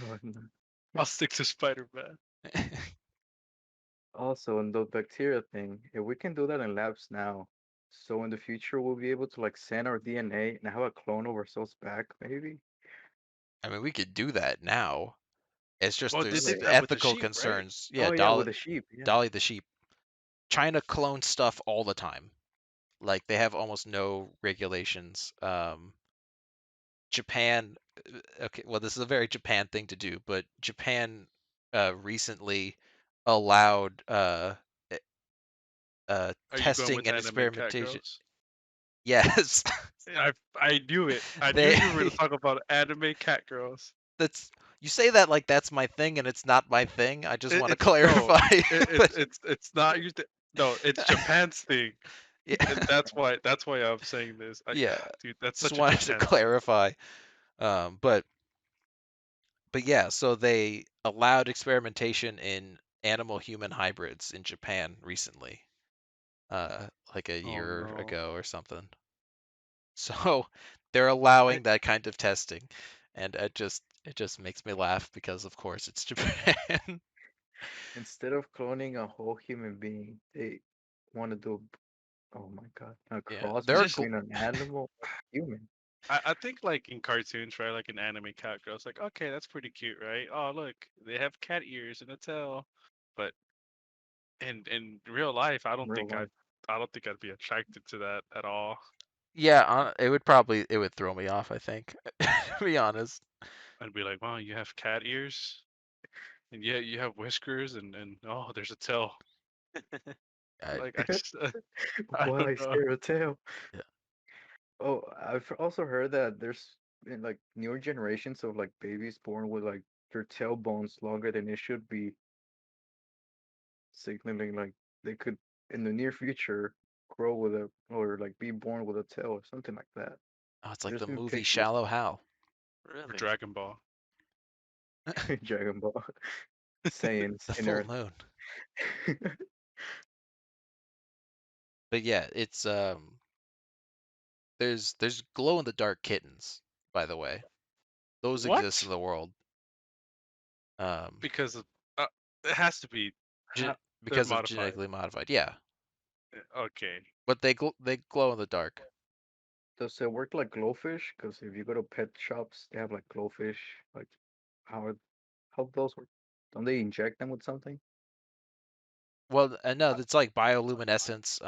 Oh, no. I'll stick to Spider-Man. Also, in the bacteria thing, if we can do that in labs now, so in the future we'll be able to like send our DNA and have a clone of ourselves back, maybe. I mean, we could do that now. It's just Well, they there's did Like, that with the ethical sheep, right? concerns. Yeah, oh yeah, with the sheep. Yeah. Dolly the sheep. China clones stuff all the time. Like they have almost no regulations. Japan, okay, well, this is a very Japan thing to do, but Japan recently allowed e- Are you going testing with and anime cat experimentation. girls? Yes, I knew it. I knew they. you were going to talk about anime cat girls. That's you say that like that's my thing, and it's not my thing. I just want to It's no, clarify. But it's not you. No, it's Japan's thing, and yeah, that's why I'm saying this. yeah, Dude, that's just such a wanted to Japan thing. clarify. But yeah, so they allowed experimentation in animal human hybrids in Japan recently, like a Oh year no. ago or something. So they're allowing that kind of testing, and it just makes me laugh because of course it's Japan. Instead of cloning a whole human being, they want to do, oh my God, a Yeah, cross there are Just between an animal and a human. I think like in cartoons, right? Like an anime cat girls, like okay, that's pretty cute, right? Oh look, they have cat ears and a tail. But in real life, In real life. I don't think I'd be attracted to that at all. yeah, it would throw me off, I think, to be honest. I'd be like, wow, you have cat ears, and yeah, you have whiskers, and oh, there's a tail. I, Like I just I Why don't is know. there a tail? yeah. Oh, I've also heard that there's like newer generations of like babies born with like their tailbones longer than it should be, signaling like they could in the near future grow with a or like be born with a tail or something like that. Oh, it's like There's the new movie pictures. Shallow Hal. For Really? Dragon Ball. Dragon Ball, Saiyans The in full Earth. moon. But yeah, it's there's glow in the dark kittens, by the way. Those exist in What? the world. Um, Because of, it has to be gen- How, they're because of modified. genetically modified. Yeah, Okay. but they glow in the dark. does it work like glowfish? Because if you go to pet shops, they have like glowfish. Like how are, how do those work? Don't they inject them with something? Well, no, it's like bioluminescence,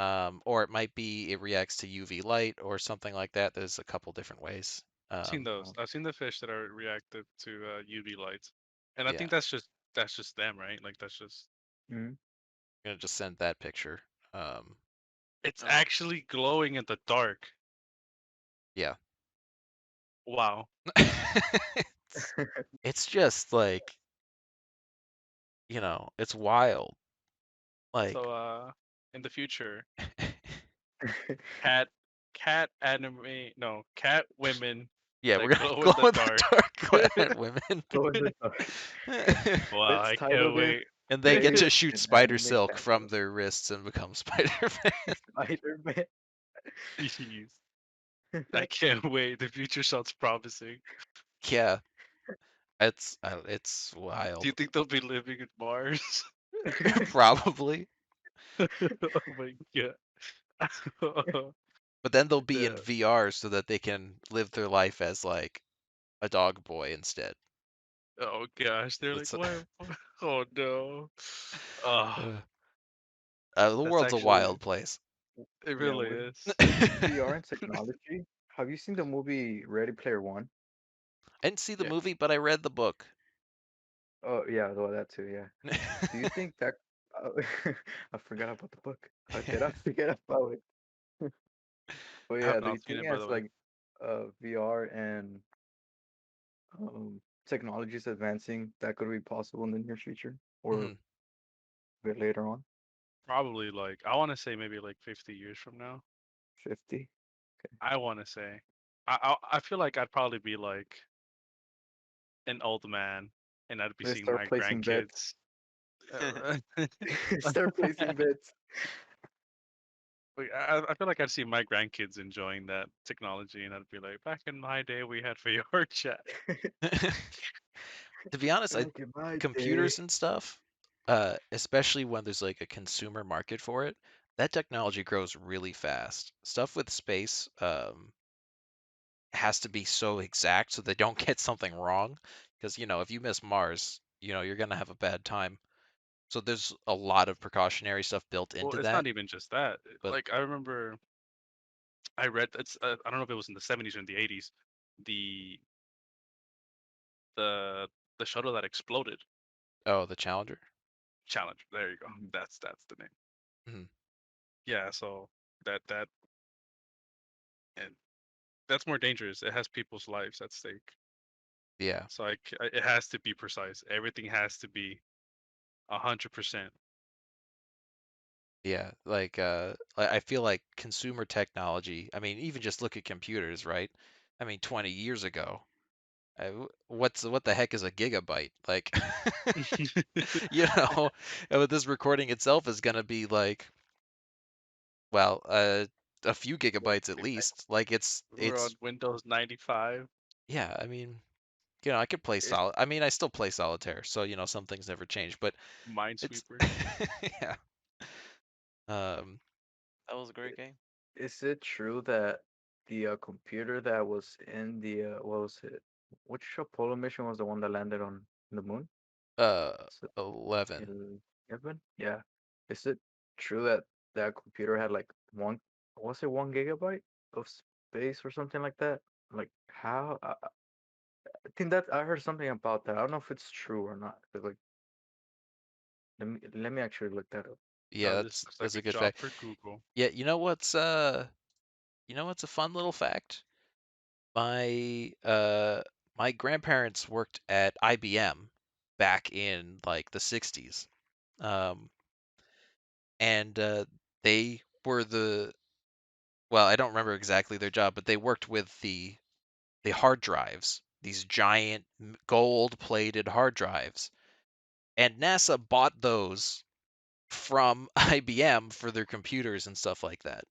or it might be it reacts to UV light or something like that. There's a couple different ways. I've seen those. Oh, I've seen the fish that are reactive to UV lights, and I Yeah, think that's just them, right? Like that's just Mhm. I'm gonna just send that picture. Um, It's Oh. actually glowing in the dark. yeah. Wow. it's, it's just like, it's wild. Like, So in the future, cat cat women yeah, we're that gonna glow glow in the in the dark. dark planet women. Glow in the dark. Wow, Let's I title can't this wait. And they get to "Day shoot in spider Anime silk from Fandom." their wrists and become Spider-Man. Spider-Man. Jeez. I can't wait. The future sounds promising. Yeah, it's Do you wild. think they'll be living in Mars? Probably. Oh my god. But then they'll be in Yeah. VR so that they can live their life as like a dog boy instead. Oh gosh, they're like, That's what? Oh no. Oh, uh, the that's world's a actually, wild place. it Yeah, really with is. VR and technology. Have you seen the movie Ready Player One? I didn't see the Yeah. movie, but I read the book. Oh yeah, well that too. Yeah. Do you think that? Uh, I forgot about the book. How did I forget about it? But I yeah, have do you not seen think it, by as the way. like VR and technology is advancing, that could be possible in the near future or Mhm. a bit later on? Probably like, I want to say maybe like 50 years from now. 50. I want to say. I feel like I'd probably be like an old man and I'd be Let's seeing start my placing bets. grandkids. Uh, Start placing bets. like, I feel like I'd see my grandkids enjoying that technology, and I'd be like, back in my day, we had VR chat. To be honest, Back in my day. computers and stuff, especially when there's like a consumer market for it, that technology grows really fast. Stuff with space, has to be so exact so they don't get something wrong. Because, if you miss Mars, you're gonna have a bad time. So there's a lot of precautionary stuff built Well, into it's that. not even just that. But Like I remember, I read it's I don't know if it was in the 70s or in the 80s, the the the shuttle that exploded, oh, the Challenger. Challenger. There you go. Mhm. That's the name. Mhm. Yeah. So that and that's more dangerous. It has people's lives at stake. Yeah, So it has to be precise. Everything has to be 100%. yeah. I feel like consumer technology. I mean, even just look at computers, right? I mean, 20 years ago, what the heck is a gigabyte? Like, you know, this recording itself is gonna be like, well, a few gigabytes at least. Like We're on it's Windows 95, yeah. I mean, I could play It's solid. I mean, I still play solitaire, so some things never change. But it's Minesweeper. yeah. Um. That was a great game. Is it true that the computer that was in the what was it? Which Apollo mission was the one that landed on the moon? Uh. So 11. 11? Yeah. Is it true that that computer had like was it 1 gigabyte of space or something like that? Like how? I think that I heard something about that. I don't know if it's true or not. But like, let me actually look that up. Yeah, Oh, this that's looks like that's a a good job fact. for Google. Yeah, what's a fun little fact? My my grandparents worked at IBM back in like the 60s. Um, and they were well, I don't remember exactly their job, but they worked with the hard drives, these giant gold-plated hard drives. And NASA bought those from IBM for their computers and stuff like that.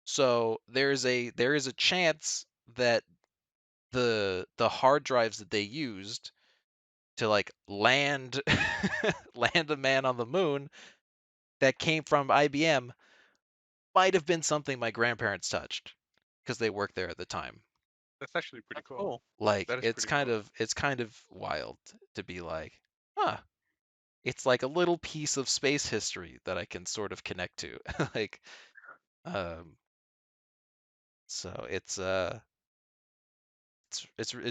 So there is a chance that the hard drives that they used to like land land a man on the moon that came from IBM might have been something my grandparents touched because they worked there at the time. That's actually pretty That's cool. cool. Like That is it's pretty kind cool. of it's kind of wild to be like, huh, it's like a little piece of space history that I can sort of connect to. Like um so it's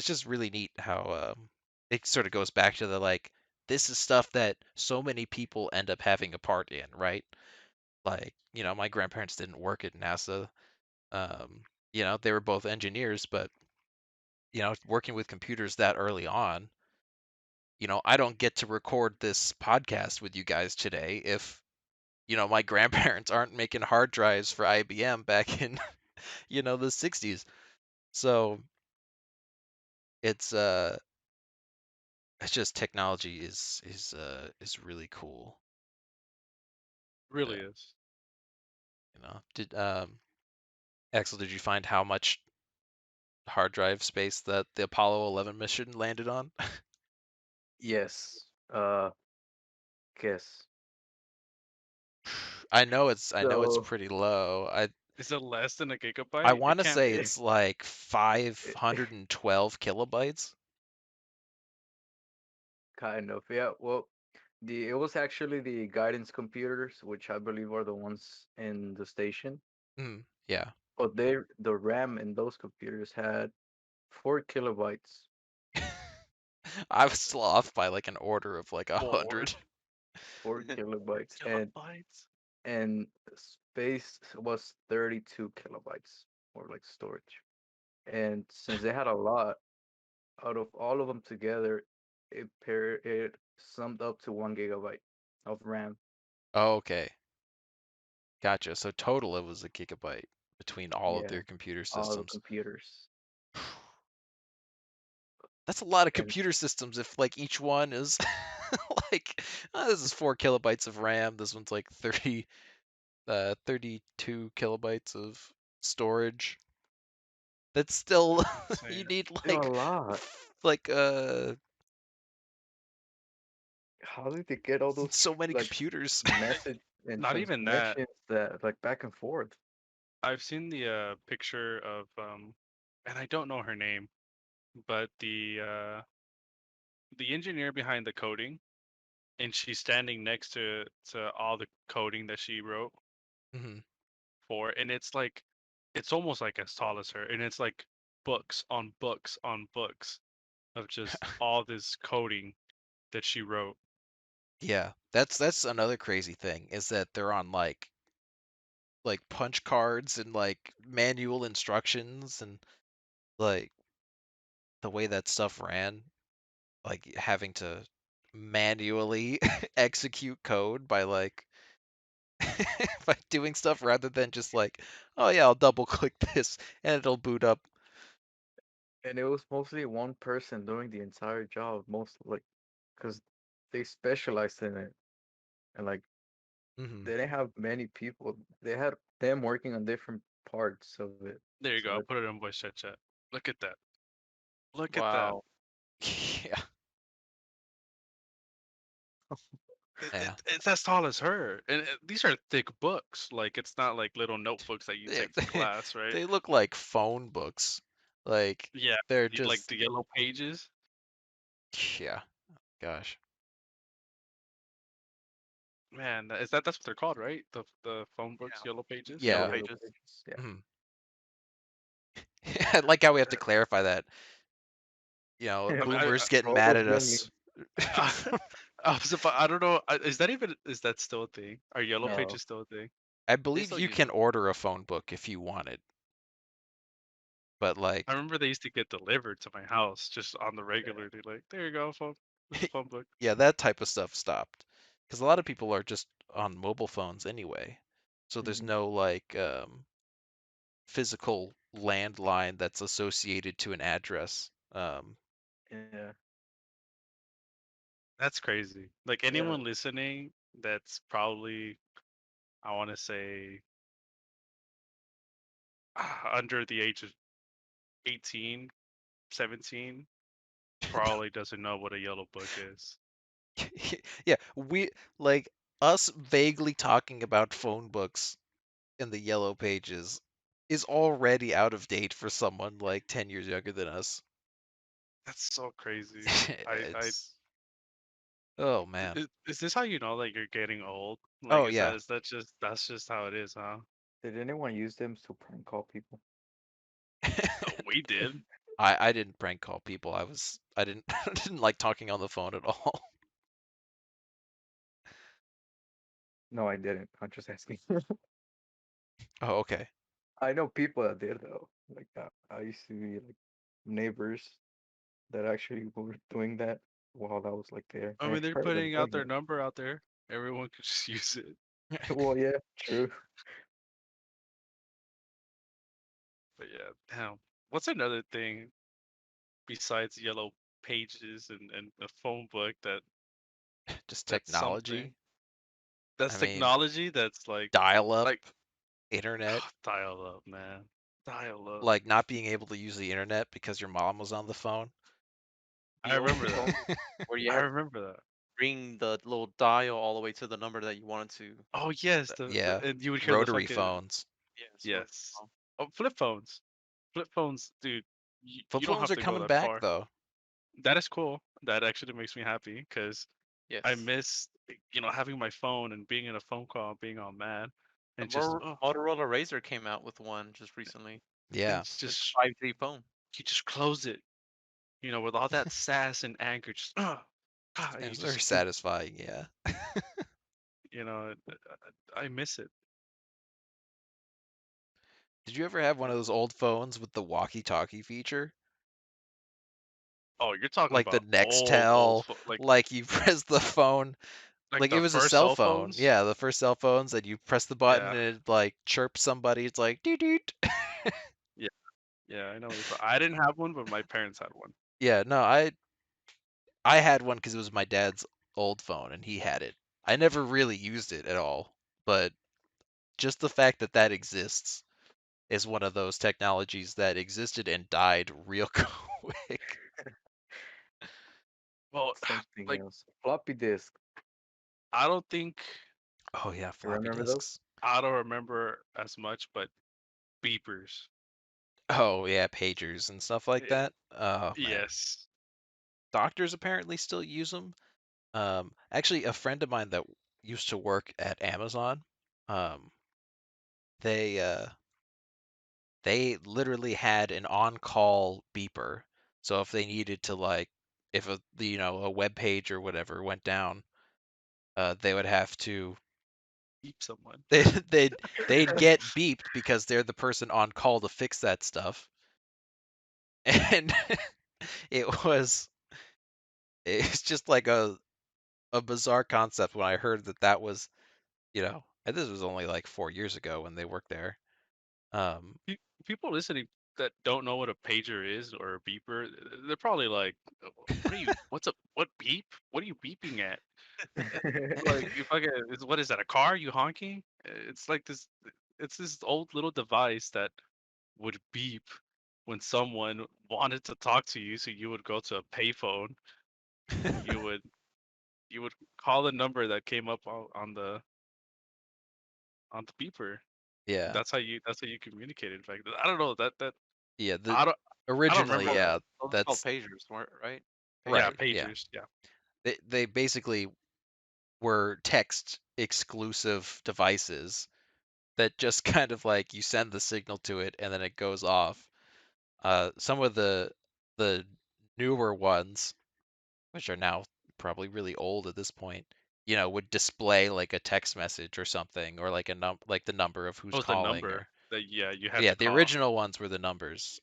just really neat how it sort of goes back to the like this is stuff that so many people end up having a part in, right? Like, my grandparents didn't work at NASA. Um, they were both engineers, but working with computers that early on, I don't get to record this podcast with you guys today if, my grandparents aren't making hard drives for IBM back in, the 60s. So it's it's just technology is really cool. Really Yeah, is. Did Axel, did you find how much hard drive space that the Apollo 11 mission landed on? Yes. Guess. I know it's So, pretty low. Is it less than a I gigabyte? It want to can't say be. it's like it, 512 kilobytes. kind of, yeah. Well, it was actually the guidance computers, which I believe are the ones in the station. Yeah. But the RAM in those computers had 4 kilobytes. I was still off by like an order of like Four 100. 4 kilobytes, kilobytes. and space was 32 kilobytes, or like storage. And since they had a lot, out of all of them together, it summed up to 1 gigabyte of RAM. Oh, okay. Gotcha. So total it was a gigabyte between all of Yeah, their computer all the systems. computers. That's a lot of And computer systems if like each one is like this is 4 kilobytes of RAM, this one's like 32 kilobytes of storage. That's still you Insane. need still a like lot. like How did they get all those so many like computers. message and Not even that. transmissions that like back and forth? I've seen the picture of and I don't know her name, but the engineer behind the coding, and she's standing next to all the coding that she wrote Mhm. for, and it's like it's almost like as tall as her, and it's like books on books on books of just all this coding that she wrote. Yeah, that's another crazy thing is that they're on like punch cards and like manual instructions and like the way that stuff ran, like having to manually execute code by like by doing stuff rather than just like, oh yeah, I'll double click this and it'll boot up. And it was mostly one person doing the entire job, most like because they specialized in it, and like Hmm. they didn't have many people. They had them working on different parts of it. There you So go. I'll it, put it in voice chat. Look at that. Look at that. Wow. Yeah, yeah. It's as tall as her, and these are thick books. Like it's not like little notebooks that you They, take to class, right? they look like phone books. Like Yeah, they're like just the yellow pages. yeah, gosh. Man, that's what they're called, right? The phone books, Yeah. yellow pages. Yellow Yeah. yellow pages. pages, yeah. Mhm. I like how we have to Uh, clarify that. I mean, Boomers getting For all mad those at us. younglings, I was about, I don't know. Is that still a thing? Are yellow Yeah. no, pages still a thing? I They believe still you use can them. order a phone book if you want it, but I like, remember they used to get delivered to my house just on the regular. They're like, there you go, phone. This is a phone book. yeah, that type of stuff stopped. Because a lot of people are just on mobile phones anyway. So there's hmm no like physical landline that's associated to an address. yeah, That's crazy. Like yeah. anyone listening, that's probably, I want to say, under the age of 18, 17, probably doesn't know what a yellow book is. Yeah, we like us vaguely talking about phone books in the yellow pages is already out of date for someone like 10 years younger than us. That's so crazy. I It's oh man. is this how you know that you're getting old? Like, Oh yeah. that's just how it is, huh? Did anyone use them to prank call people? We did. I didn't prank call people. I didn't I didn't like talking on the phone at all. No, I didn't. I'm just asking. Oh, okay. I know people that did though. Like I used to be like neighbors that actually were doing that while I was like there. I And I mean, they're heard them putting out doing their number out there. Everyone could just use it. it. Well, yeah, true. But yeah, damn. What's another thing besides yellow pages and a phone book Just that's something? technology. That's I mean, technology. That's dial up like internet, dial up, man. Dial up. like not being able to use the internet because your mom was on the phone. I The old remember that. phone where you I had to remember that. bring the little dial all the way to the number that you wanted to. Oh yes, Yeah, and you would hear the rotary fucking phones. Yes, rotary yes. phone. Oh, flip phones. Flip phones, dude. Flip You don't phones have are to go coming that back far. though. That is cool. That actually makes me happy because I Yes. miss, having my phone and being in a phone call, being all mad, The and just Motorola Razr came out with one just recently. Yeah, it's It's just a 5G phone. you just close it, with all that sass and anger, just it you was very just satisfying. Yeah. I miss it. Did you ever have one of those old phones with the walkie-talkie feature? Oh, you're talking Like the about old Nextel, like like you press the phone, like it the was a first cell cell phone. phones. Yeah, the first cell phones, and you press the button Yeah, and it like chirps somebody. It's like doot doot. yeah, yeah. I know what you're talking. I didn't have one, but my parents had one. Yeah, no, I had one because it was my dad's old phone and he had it. I never really used it at all, but just the fact that that exists is one of those technologies that existed and died real quick. Well, Something like else. Floppy disk. I don't think Oh yeah, You floppy remember those? disks. I don't remember as much, but beepers. Oh yeah, pagers and stuff like Eh, that. Oh man, yes. doctors apparently still use them. Actually, a friend of mine that used to work at Amazon, um, they they literally had an on-call beeper. So if they needed to like, if a web page or whatever went down, they would have to Beep someone. they they'd get beeped because they're the person on call to fix that stuff. And it was it's just like a bizarre concept when I heard that was, and this was only like 4 years ago when they worked there. Um, People listening that don't know what a pager is or a beeper, they're probably like, "What are you? What's up? What beep? What are you beeping at? Like, you fucking, what is that? A car? You honking? It's like this. It's this old little device that would beep when someone wanted to talk to you. So you would go to a payphone and you would call the number that came up on the beeper. yeah, That's how you communicated back then. I don't know that yeah. The I don't I don't originally, remember that. yeah, Those are called that's pagers, weren't right? Yeah, right. Pagers. Yeah, pagers. Yeah. they basically were text exclusive devices that just kind of like you send the signal to it and then it goes off. Some of the newer ones, which are now probably really old at this point, would display like a text message or something, or like like the number of who's What was the calling, number or that you had yeah, to the call? original ones were the numbers.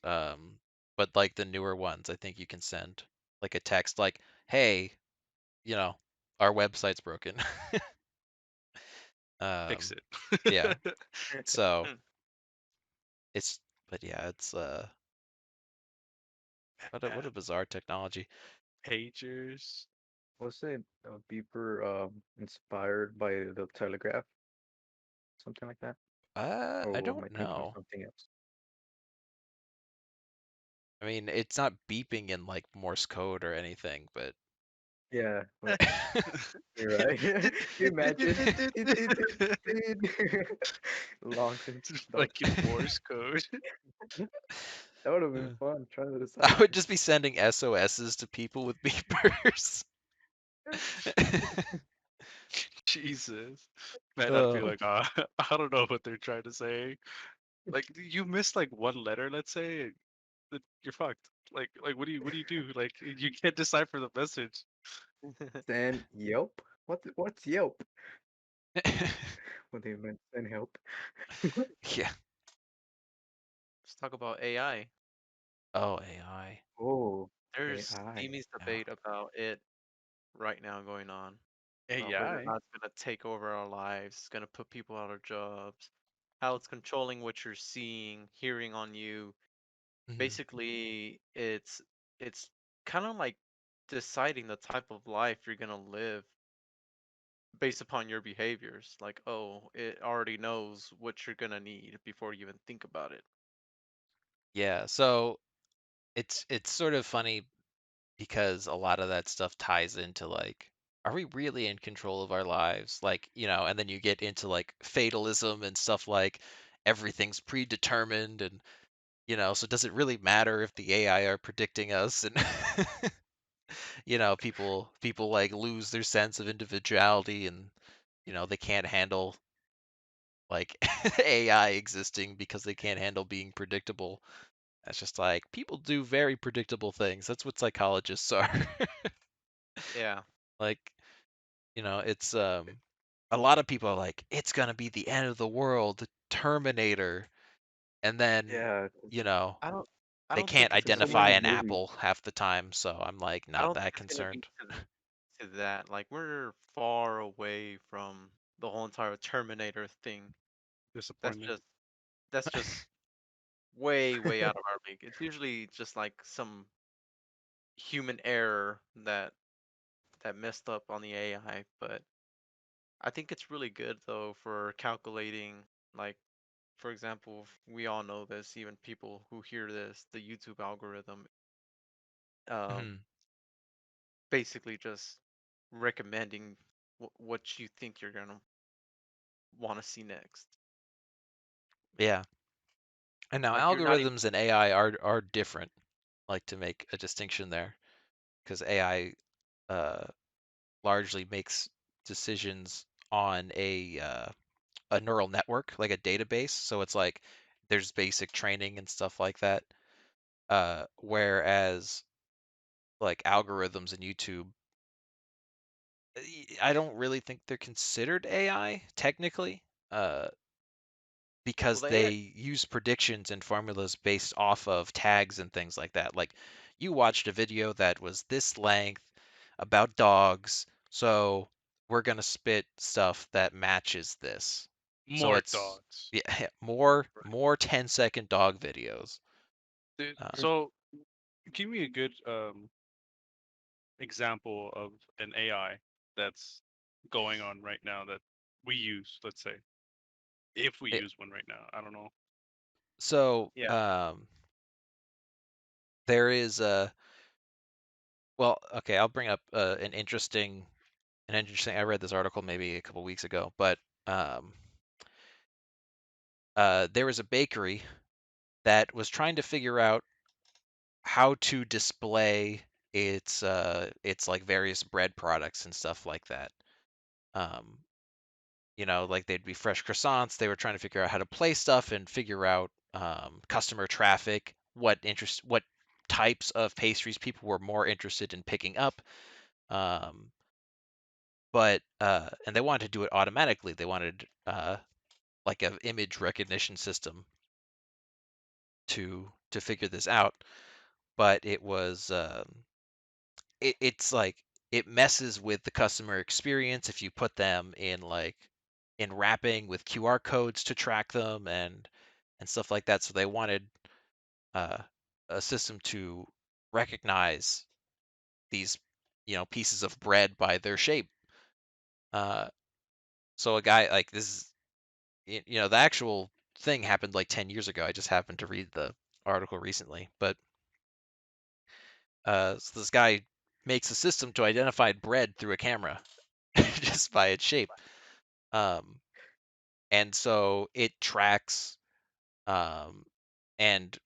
But like the newer ones, I think you can send like a text like, "Hey, you know, our website's broken." Fix Um, yeah. it. So Hmm. it's, but yeah, it's what a bizarre technology. Pagers. Was it a beeper inspired by the telegraph? Something like that? I Or am I don't thinking of know. something else? I mean, it's not beeping in like Morse code or anything, but Yeah, but you're right. Imagine. Long since done. Fucking Morse code. That would have been fun trying to I decipher. would just be sending SOSs to people with beepers. Jesus. Man, I'd be Oh, like, I don't know what they're trying to say. Like you missed like one letter, let's say, you're fucked. Like what do you do? Like you can't decipher the message. Then Yelp? What's Yelp? when they meant send help. Yeah. Let's talk about AI. Oh, AI. Oh, There's AI. steamy Yeah. debate about it right now going on about whether or AI. not it's going to take over our lives, it's going to put people out of jobs, how it's controlling what you're seeing, hearing on you. Mhm. Basically, it's kind of like deciding the type of life you're going to live based upon your behaviors. Like, oh, it already knows what you're going to need before you even think about it. Yeah. So it's sort of funny because a lot of that stuff ties into like, are we really in control of our lives? Like, and then you get into like fatalism and stuff like everything's predetermined and so does it really matter if the AI are predicting us? And people like lose their sense of individuality and they can't handle like AI existing because they can't handle being predictable. That's just like people do very predictable things. That's what psychologists are. Yeah. Like, it's a lot of people are like, it's gonna be the end of the world, the Terminator, and then, Yeah, you know, I don't I they don't can't think it's there's gonna so be identify many an movies. apple half the time, so I'm like I not don't think that it's gonna be concerned. to that. Like we're far away from the whole entire Terminator thing. That's Disappointment. just that's just way, way out of our league. It's usually just like some human error that messed up on the AI, but I think it's really good though for calculating like for example, we all know this, even people who hear this, the YouTube algorithm um Mhm. basically just recommending what you think you're gonna want to see next. Yeah. And now Like you're not even algorithms and AI are different, like to make a distinction there, because AI largely makes decisions on a neural network, like a database. So it's like there's basic training and stuff like that. Whereas like algorithms in YouTube, I don't really think they're considered AI technically, well because the they AI. use predictions and formulas based off of tags and things like that. Like you watched a video that was this length about dogs, so we're gonna spit stuff that matches this. So More it's dogs. yeah, more Right. more 10-second dog videos. Dude, Uh, so give me a good example of an AI that's going on right now that we use, let's say, if we it, use one right now. I don't know. so Yeah. there is a well, okay, I'll bring up an interesting. I read this article maybe a couple weeks ago, but um, there was a bakery that was trying to figure out how to display its like various bread products and stuff like that. Um, like they'd be fresh croissants. They were trying to figure out how to play stuff and figure out customer traffic, what types of pastries people were more interested in picking up. Um, but and they wanted to do it automatically. They wanted like an image recognition system to figure this out. But it's like it messes with the customer experience if you put them in like in wrapping with QR codes to track them and stuff like that. So they wanted uh, a system to recognize these pieces of bread by their shape. Uh, so a guy like this is the actual thing happened like 10 years ago. I just happened to read the article recently, but so this guy makes a system to identify bread through a camera just by its shape. Um, and so it tracks um, and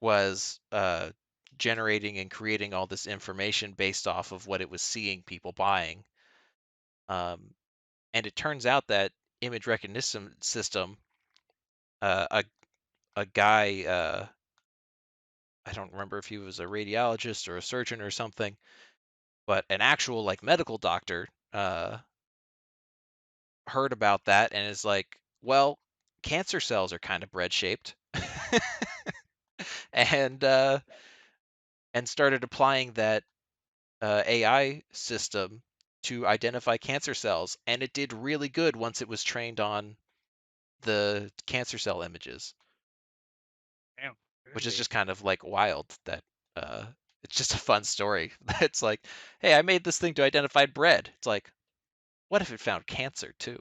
was generating and creating all this information based off of what it was seeing people buying. Um, and it turns out that image recognition system, uh, a a guy, I don't remember if he was a radiologist or a surgeon or something, but an actual like medical doctor heard about that and is like, well, cancer cells are kind of bread shaped, and started applying that AI system to identify cancer cells, and it did really good once it was trained on the cancer cell images, Damn. which is Really? just kind of like wild that uh, it's just a fun story. It's like, hey, I made this thing to identify bread. It's like, what if it found cancer too?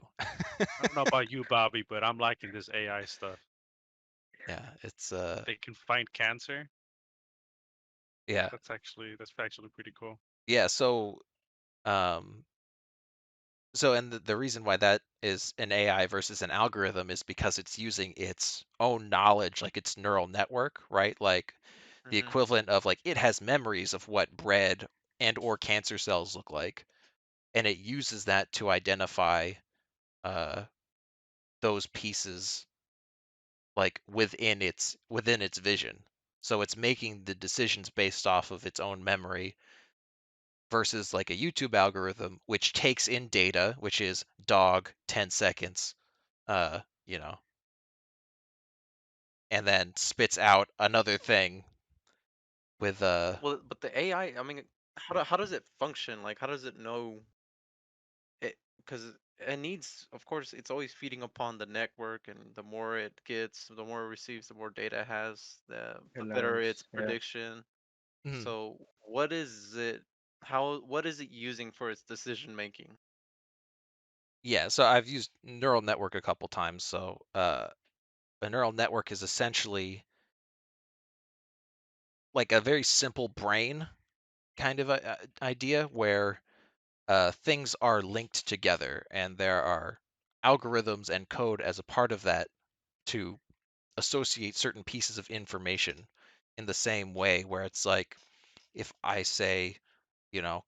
I don't know about you, Bobby, but I'm liking this AI stuff. Yeah, it's If they can find cancer, yeah, that's actually pretty cool. yeah. Um, and the reason why that is an AI versus an algorithm is because it's using its own knowledge, like its neural network, right? Like the Mm-hmm. equivalent of like it has memories of what bread and or cancer cells look like, and it uses that to identify uh, those pieces like within its vision. So it's making the decisions based off of its own memory versus like a YouTube algorithm, which takes in data, which is dog 10 seconds, uh, you know, and then spits out another thing with Well, but the AI, I mean, how does it function? Like, how does it know it? Because it needs, of course, it's always feeding upon the network, and the more it gets, the more it receives, the more data it has, It the better its learns. Yeah. prediction. mhm. So, what is it? What is it using for its decision making? Yeah, so I've used neural network a couple times. So a neural network is essentially like a very simple brain kind of idea where things are linked together and there are algorithms and code as a part of that to associate certain pieces of information in the same way where it's like if I say,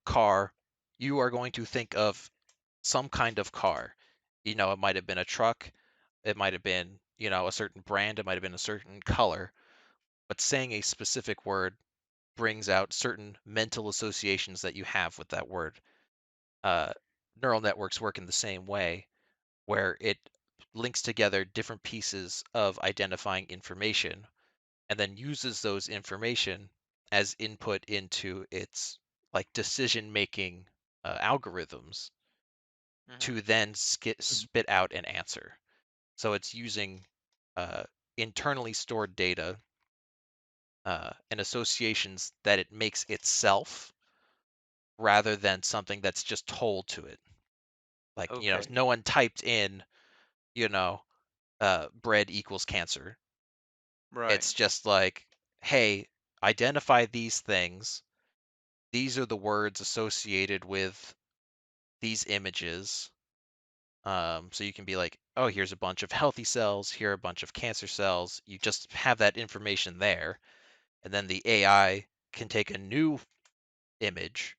car, you are going to think of some kind of car. It might have been a truck, it might have been, a certain brand, it might have been a certain color, but saying a specific word brings out certain mental associations that you have with that word. Uh, Neural networks work in the same way, where it links together different pieces of identifying information and then uses those information as input into its like decision making algorithms Hmm. to then spit out an answer. So it's using uh, internally stored data and associations that it makes itself rather than something that's just told to it. Like, Okay. no one typed in, you know, bread equals cancer. Right. It's just like, hey, identify these things. These are the words associated with these images. So you can be like, oh, here's a bunch of healthy cells, here are a bunch of cancer cells. You just have that information there. And then the AI can take a new image,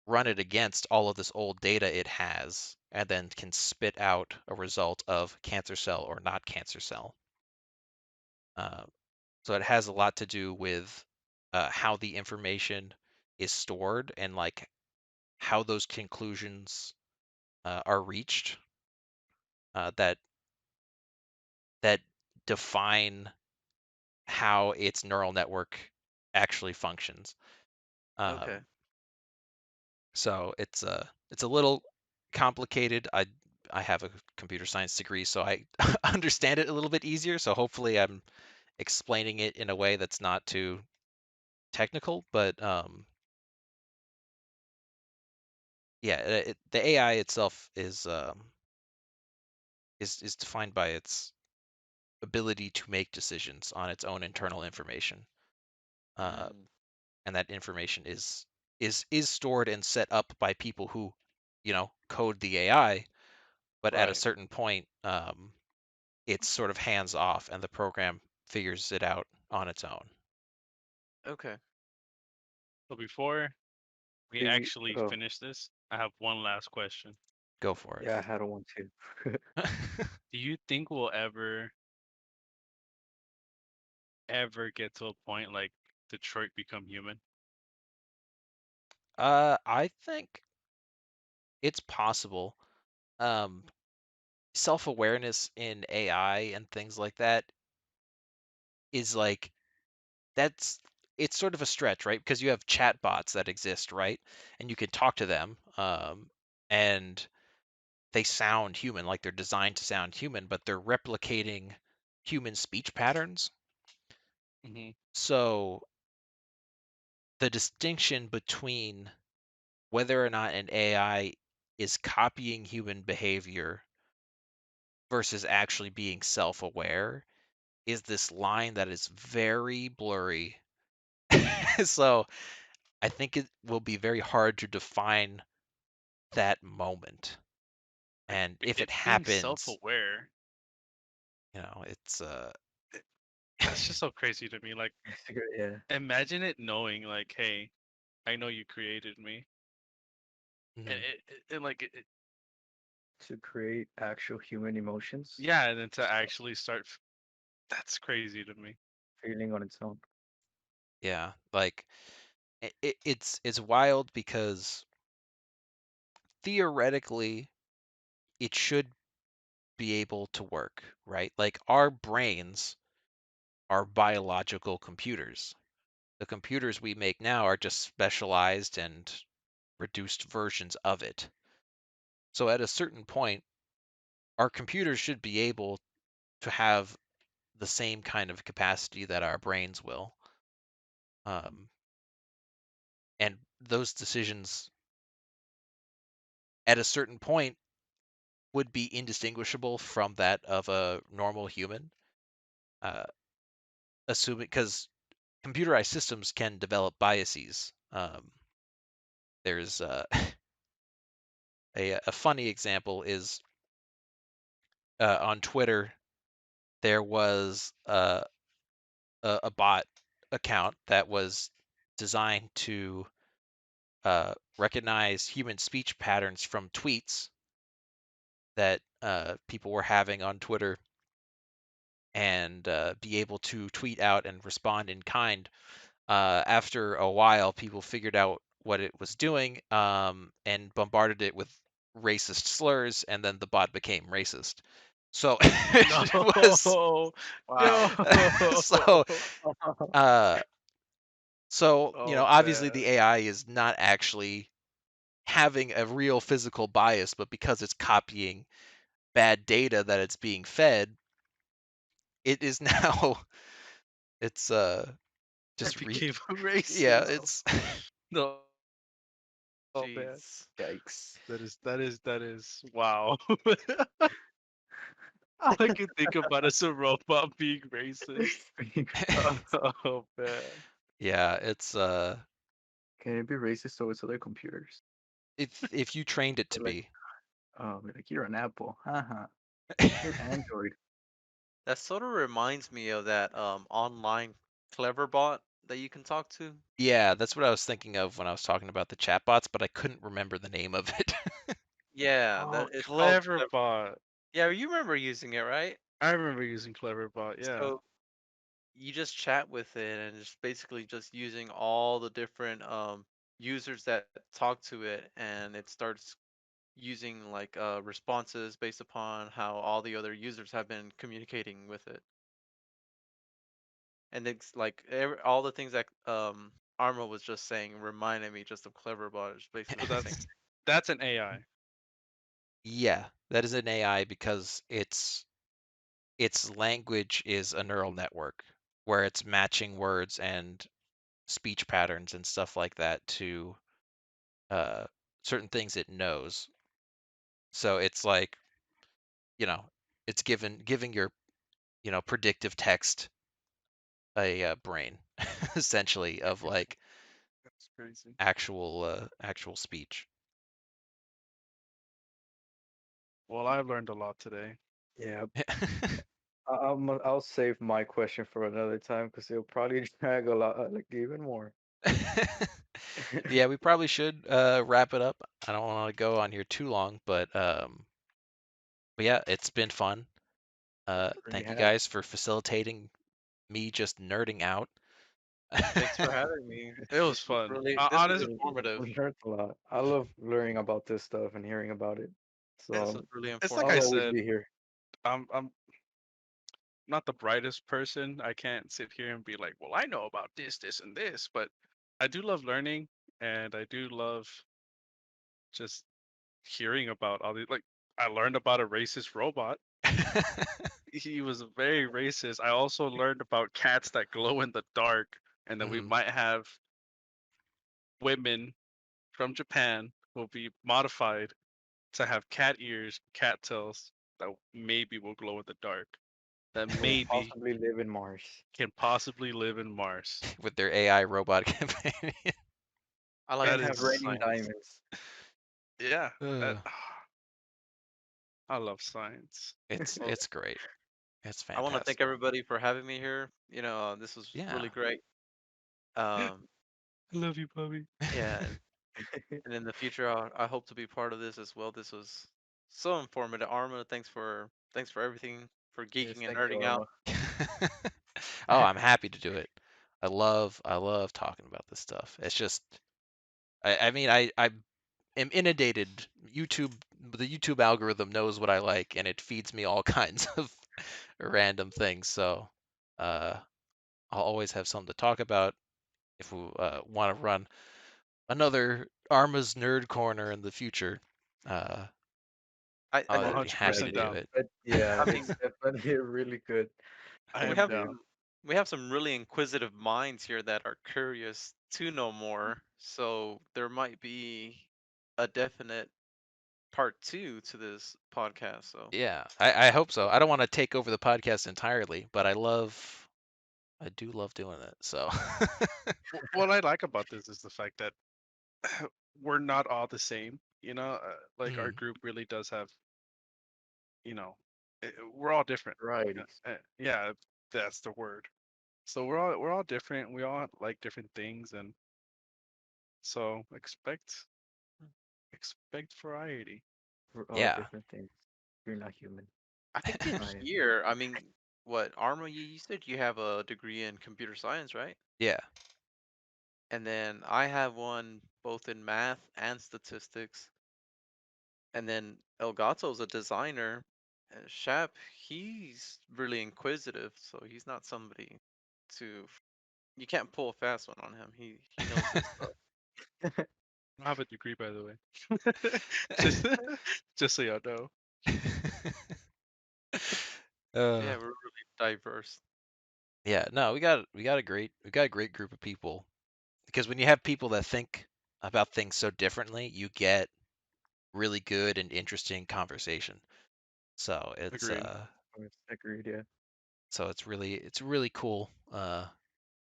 run it against all of this old data it has, and then can spit out a result of cancer cell or not cancer cell. Uh, so it has a lot to do with how the information is stored and like how those conclusions are reached that define how its neural network actually functions. Okay. Um, so it's a little complicated. I have a computer science degree, so I understand it a little bit easier. So hopefully I'm explaining it in a way that's not too technical. But yeah, the AI itself is defined by its ability to make decisions on its own internal information, uh, Mm, and that information is stored and set up by people who, code the AI. But at a right. certain point, it's sort of hands off, and the program figures it out on its own. Okay. So before we Do you, actually oh, finish this, I have one last question. Go for yeah, I had one too. it. Do you think we'll ever get to a point like Detroit become human? I think it's possible. um, self-awareness in AI and things like that is like that's it's sort of a stretch, right? Because you have chatbots that exist, right? And you can talk to them, and they sound human, like they're designed to sound human, but they're replicating human speech patterns. Hmm. So the distinction between whether or not an AI is copying human behavior versus actually being self-aware is this line that is very blurry. So I think it will be very hard to define that moment. Like And if it it being happens, self-aware, it's it, that's just so crazy to me. Like, Yeah, imagine it knowing, like, hey, I know you created me, and mhm. to create actual human emotions, yeah, and then to actually start, that's crazy to me. feeling on its own. Yeah, like it's wild because theoretically it should be able to work, right? Like our brains are biological computers. The computers we make now are just specialized and reduced versions of it. So at a certain point, our computers should be able to have the same kind of capacity that our brains will. Um, and those decisions at a certain point would be indistinguishable from that of a normal human, uh, assuming because computerized systems can develop biases. There's a funny example is on Twitter. There was a bot account that was designed to recognize human speech patterns from tweets that people were having on Twitter and be able to tweet out and respond in kind. After a while, people figured out what it was doing and bombarded it with racist slurs, and then the bot became racist. So No, it was Wow. No. so uh, oh obviously man, the AI is not actually having a real physical bias, but because it's copying bad data that it's being fed, it is now it's it just became a yeah, racist. it's No, oh man, Jeez. Yikes. that is wow. All I can think about is a robot being racist. Being racist. Oh man. yeah, it's Can it be racist towards other computers? if you trained it to Like, be. like you're an Apple. Haha. You're Android. That sort of reminds me of that online clever bot that you can talk to. Yeah, that's what I was thinking of when I was talking about the chatbots, but I couldn't remember the name of it. Yeah, Oh, that it's called Clever. Cleverbot. Yeah, you remember using it, right? I remember using Cleverbot. Yeah. So you just chat with it and it's basically just using all the different users that talk to it, and it starts using like responses based upon how all the other users have been communicating with it. And it's like all the things that Arma was just saying reminded me just of Cleverbot. It's basically So the same. that's an AI. Yeah, that is an AI because its language is a neural network where it's matching words and speech patterns and stuff like that to uh, certain things it knows. So it's like, you know, it's giving your, predictive text a brain essentially of like That's crazy. actual speech. Well, I learned a lot today. Yeah. I'll save my question for another time because it'll probably drag a lot, like even more. Yeah, we probably should wrap it up. I don't want to go on here too long, but yeah, it's been fun. Really Thank you has. guys for facilitating me just nerding out. Thanks for having me. It was It's fun. really this is Honestly, We informative. learned a lot. I love learning about this stuff and hearing about it. This It's, is So really it's like I'll I informative. always said, be here. I'm not the brightest person. I can't sit here and be like, well, I know about this, this, and this, but I do love learning, and I do love just hearing about all these. Like, I learned about a racist robot. He was very racist. I also learned about cats that glow in the dark, and that we Mhm. might have women from Japan will be modified to have cat ears, cat tails that maybe will glow in the dark. That Will maybe possibly live in Mars. can possibly live in Mars. With their AI robot companion. I like And That to have think of is, raining science. diamonds. yeah. That Uh, I love science. it's Well, it's great. It's I want to thank fantastic. everybody for having me here. This was Yeah. really great. Um, I love you, Bobby. yeah, and in the future, I hope to be part of this as well. This was so informative. Arma, thanks for everything, for Yes, geeking and thank you, nerding out. Arma. Oh, I'm happy to do it. I love talking about this stuff. It's just I mean I am inundated. YouTube the YouTube algorithm knows what I like and it feeds me all kinds of random things. So uh I'll always have something to talk about if we want to run another Arma's Nerd Corner in the future. Uh I I'll think be happy to 100% do down. it. But yeah, I it's mean definitely really good. I we am have down. some really inquisitive minds here that are curious to know more. So there might be a definite part two to this podcast. So Yeah, I hope so. I don't want to take over the podcast entirely, but I do love doing it. So What I like about this is the fact that we're not all the same. Like our Mhm. group really does have, you know, we're all different. Varieties. Yeah, that's the word. So we're all different. We all like different things, and so expect variety. For all Yeah, different things. You're not human. I think in I am. here, I mean, what Arma, you said you have a degree in computer science, right? yeah, And then I have one both in math and statistics. And then Elgato's a designer. And Shap, he's really inquisitive, so he's not somebody to. You can't pull a fast one on him. He knows his stuff. I have a degree, by the way. just just so y'all know. uh, Yeah, we're really diverse. yeah. No, we got a great group of people because when you have people that think about things so differently, you get really good and interesting conversation. So it's Agreed. Agreed, yeah. really cool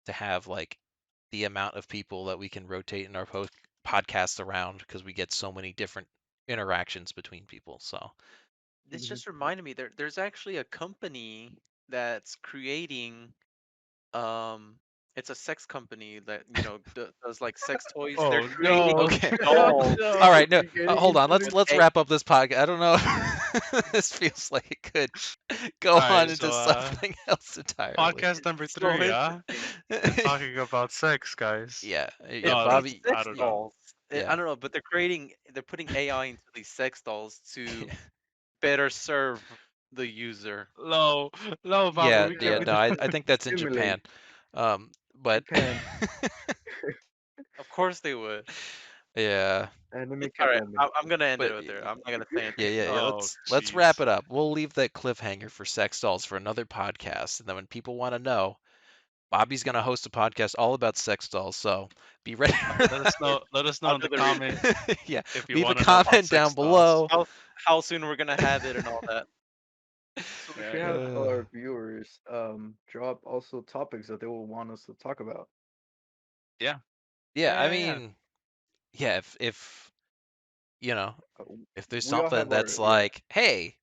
to have like the amount of people that we can rotate in our podcasts around because we get so many different interactions between people. So This Mhm. just reminded me there's actually a company that's creating um it's a sex company that does like sex toys. They're Oh creating no! okay. dolls All No! right, no, We're getting hold on. into Let's the with let's a wrap up this podcast. I don't know. This feels like it could go All on right, into so something else entirely. podcast number so 3, huh? interesting. We're talking about sex, guys. Yeah, yeah, It's No, these Bobby. I sex don't know. dolls. I Yeah. don't know, but they're putting AI into these sex dolls to better serve the user. No, no, Bobby, Yeah, we yeah, can't be no, I think that's in Stimulate. Japan. But You can. Of course they would. yeah, Anime All can right, only. I'm gonna end but it with there. I'm not gonna say yeah, anything yeah, more. yeah. Oh, Let's wrap jeez. it up. We'll leave that cliffhanger for sex dolls for another podcast, and then when people want to know, Bobby's gonna host a podcast all about sex dolls. So be ready for Let us that. know. Let us know I'll in do the the research. comment Yeah, if you leave a want to know about comment down sex dolls. below. How soon we're gonna have it and all that. So we Yeah, should yeah. have Uh, our viewers drop also topics that they will want us to talk about. Yeah. yeah, Yeah, I yeah, yeah. mean, yeah, if you know, if there's We all something have our that's yeah. like, hey,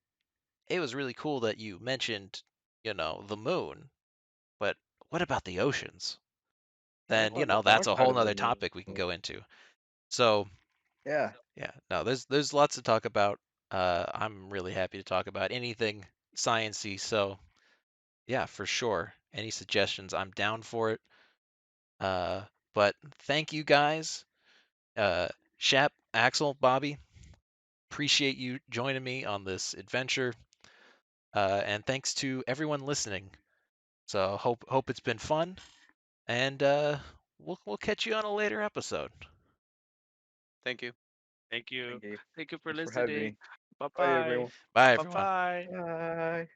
it was really cool that you mentioned, the moon, but what about the oceans? Talk Then, about the that's dark a side whole of the nother moon. topic we can go into. So, Yeah. yeah, no, there's lots to talk about. I'm really happy to talk about anything sciency. So, yeah, for sure. Any suggestions, I'm down for it. Uh, but thank you guys, uh, Shep, Axel, Bobby. appreciate you joining me on this adventure. And thanks to everyone listening. So hope it's been fun, and we'll catch you on a later episode. Thank you. Thank you. Thank you. Thank you for Thanks for having listening. me. Bye Bye, bye. everyone. Bye, Bye everyone. bye. Bye.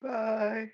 Bye.